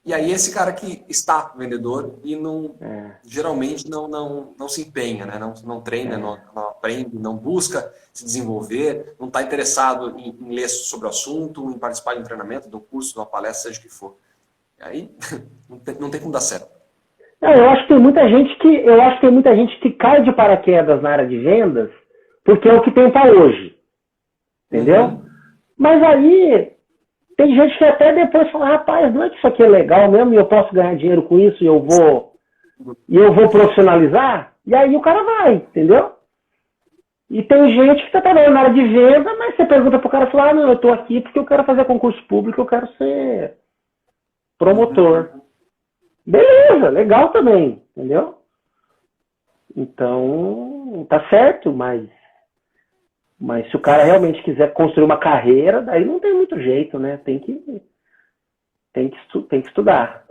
S1: E aí esse cara que está vendedor e geralmente não se empenha, né? Não treina, não aprende, não busca se desenvolver, não está interessado em ler sobre o assunto, em participar de um treinamento, de um curso, de uma palestra, seja o que for. E aí não tem como dar certo.
S2: Eu acho que tem muita gente que cai de paraquedas na área de vendas porque é o que tem para hoje. Entendeu?
S1: Uhum.
S2: Mas aí tem gente que até depois fala, rapaz, não é que isso aqui é legal mesmo e eu posso ganhar dinheiro com isso e eu vou profissionalizar? E aí o cara vai, entendeu? E tem gente que está trabalhando na área de venda, mas você pergunta pro cara, fala, não, eu estou aqui porque eu quero fazer concurso público, eu quero ser promotor. Beleza, legal também, entendeu? Então, tá certo, mas se o cara realmente quiser construir uma carreira, daí não tem muito jeito, né? Tem que estudar.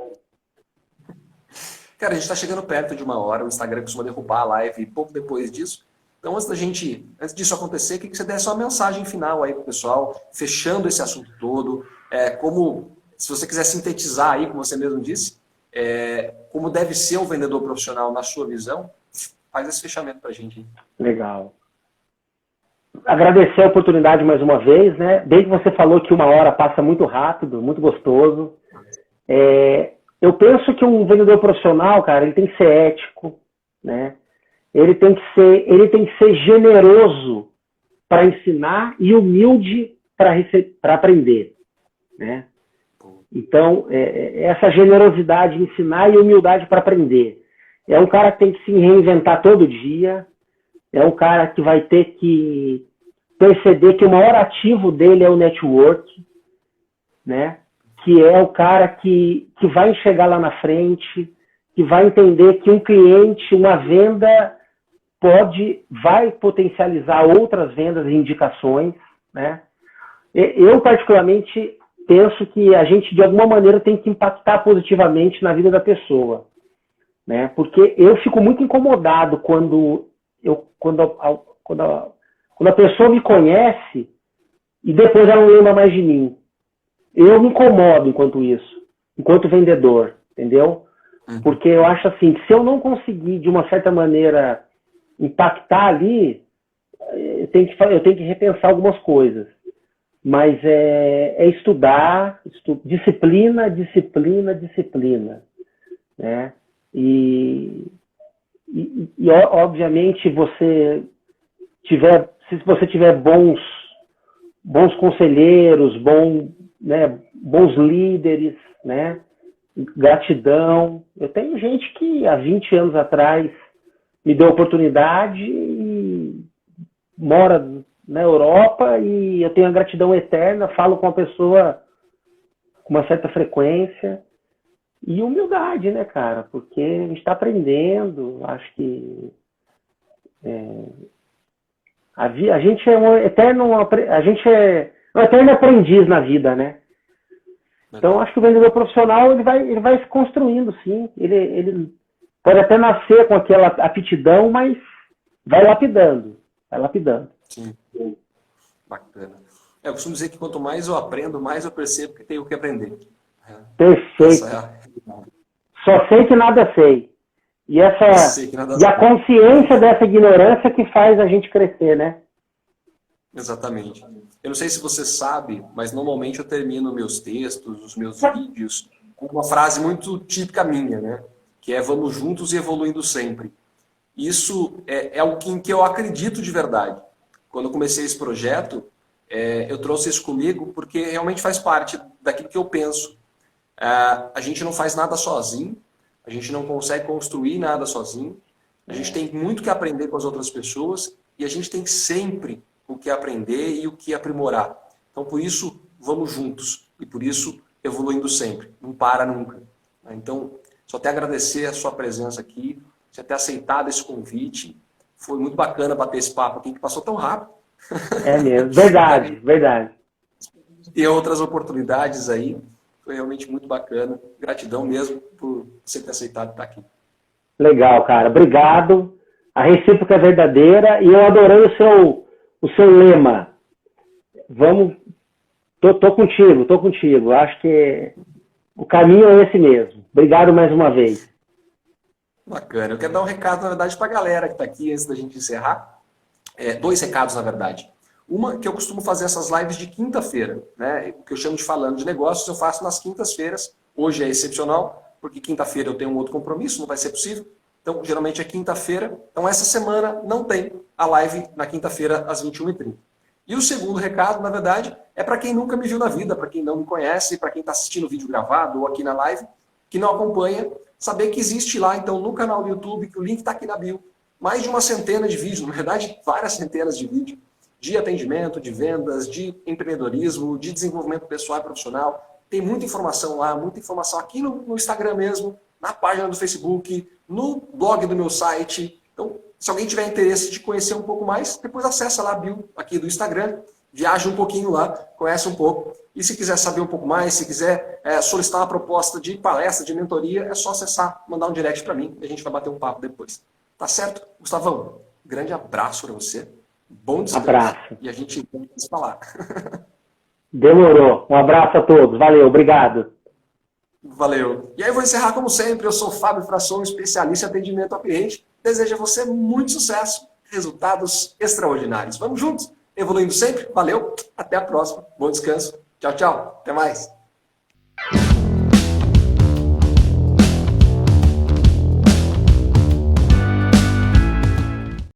S1: Cara, a gente está chegando perto de 1 hora, o Instagram costuma derrubar a live pouco depois disso. Então, antes disso acontecer, queria que você desse uma mensagem final aí pro pessoal, fechando esse assunto todo, se você quiser sintetizar aí, como você mesmo disse, como deve ser o vendedor profissional na sua visão, faz esse fechamento pra gente. Hein?
S2: Legal. Agradecer a oportunidade mais uma vez, né? Bem que você falou que 1 hora passa muito rápido, muito gostoso. Eu penso que um vendedor profissional, cara, ele tem que ser ético, né? Ele tem que ser generoso para ensinar e humilde para aprender, né? Então, essa generosidade em ensinar e humildade para aprender. É um cara que tem que se reinventar todo dia. É um cara que vai ter que perceber que o maior ativo dele é o network, né? Que é o cara que vai enxergar lá na frente, que vai entender que um cliente, uma venda, vai potencializar outras vendas e indicações, né? Eu, particularmente, penso que a gente, de alguma maneira, tem que impactar positivamente na vida da pessoa, né? Porque eu fico muito incomodado quando a pessoa me conhece e depois ela não lembra mais de mim. Eu me incomodo enquanto vendedor, entendeu? Porque eu acho assim, que se eu não conseguir, de uma certa maneira, impactar ali, eu tenho que repensar algumas coisas. Mas é estudar, disciplina, né? E obviamente, se você tiver bons conselheiros, bons líderes, né? Gratidão. Eu tenho gente que há 20 anos atrás me deu oportunidade e mora na Europa e eu tenho a gratidão eterna, falo com a pessoa com uma certa frequência. E humildade, né, cara? Porque a gente está aprendendo, acho que a gente é um eterno aprendiz na vida, né? Então, acho que o vendedor profissional ele vai se construindo, sim. Ele pode até nascer com aquela aptidão, mas vai lapidando.
S1: Sim, bacana. Eu costumo dizer que quanto mais eu aprendo, mais eu percebo que tenho que aprender.
S2: Perfeito. Só sei que nada sei. E a consciência dessa ignorância que faz a gente crescer, né?
S1: Exatamente. Eu não sei se você sabe, mas normalmente eu termino meus textos, os meus vídeos, uma frase muito típica minha, né? Que é vamos juntos e evoluindo sempre. Isso é algo em que eu acredito de verdade. Quando eu comecei esse projeto, eu trouxe isso comigo porque realmente faz parte daquilo que eu penso. A gente não faz nada sozinho, a gente não consegue construir nada sozinho, a gente tem muito que aprender com as outras pessoas e a gente tem sempre o que aprender e o que aprimorar. Então, por isso, vamos juntos e por isso, evoluindo sempre, não para nunca. Então, só até agradecer a sua presença aqui, você ter aceitado esse convite. Foi muito bacana bater esse papo aqui, que passou tão rápido.
S2: É mesmo, verdade, verdade.
S1: E outras oportunidades aí. Foi realmente muito bacana. Gratidão mesmo por você ter aceitado estar aqui.
S2: Legal, cara. Obrigado. A recíproca é verdadeira e eu adorei o seu lema. Vamos... Tô contigo. Acho que o caminho é esse mesmo. Obrigado mais uma vez.
S1: Bacana. Eu quero dar um recado, na verdade, para a galera que está aqui, antes da gente encerrar. 2 recados, na verdade. Uma, que eu costumo fazer essas lives de quinta-feira, né? O que eu chamo de Falando de Negócios, eu faço nas quintas-feiras. Hoje é excepcional, porque quinta-feira eu tenho um outro compromisso, não vai ser possível. Então, geralmente é quinta-feira. Então, essa semana não tem a live na quinta-feira, às 21h30. E o segundo recado, na verdade, é para quem nunca me viu na vida, para quem não me conhece, para quem está assistindo o vídeo gravado ou aqui na live, que não acompanha, saber que existe lá, então, no canal do YouTube, que o link está aqui na bio, mais de uma centena de vídeos, na verdade, várias centenas de vídeos, de atendimento, de vendas, de empreendedorismo, de desenvolvimento pessoal e profissional. Tem muita informação lá, muita informação aqui no Instagram mesmo, na página do Facebook, no blog do meu site. Então, se alguém tiver interesse de conhecer um pouco mais, depois acessa lá a bio aqui do Instagram, viaja um pouquinho lá, conhece um pouco. E se quiser saber um pouco mais, se quiser solicitar uma proposta de palestra, de mentoria, é só acessar, mandar um direct para mim e a gente vai bater um papo depois. Tá certo? Gustavão, grande abraço para você. Bom descanso.
S2: Abraço.
S1: E a gente vai se falar.
S2: Demorou. Um abraço a todos. Valeu. Obrigado.
S1: Valeu. E aí eu vou encerrar como sempre. Eu sou Fábio Frasson, especialista em atendimento ao cliente. Desejo a você muito sucesso, resultados extraordinários. Vamos juntos, evoluindo sempre. Valeu. Até a próxima. Bom descanso. Tchau, tchau. Até mais.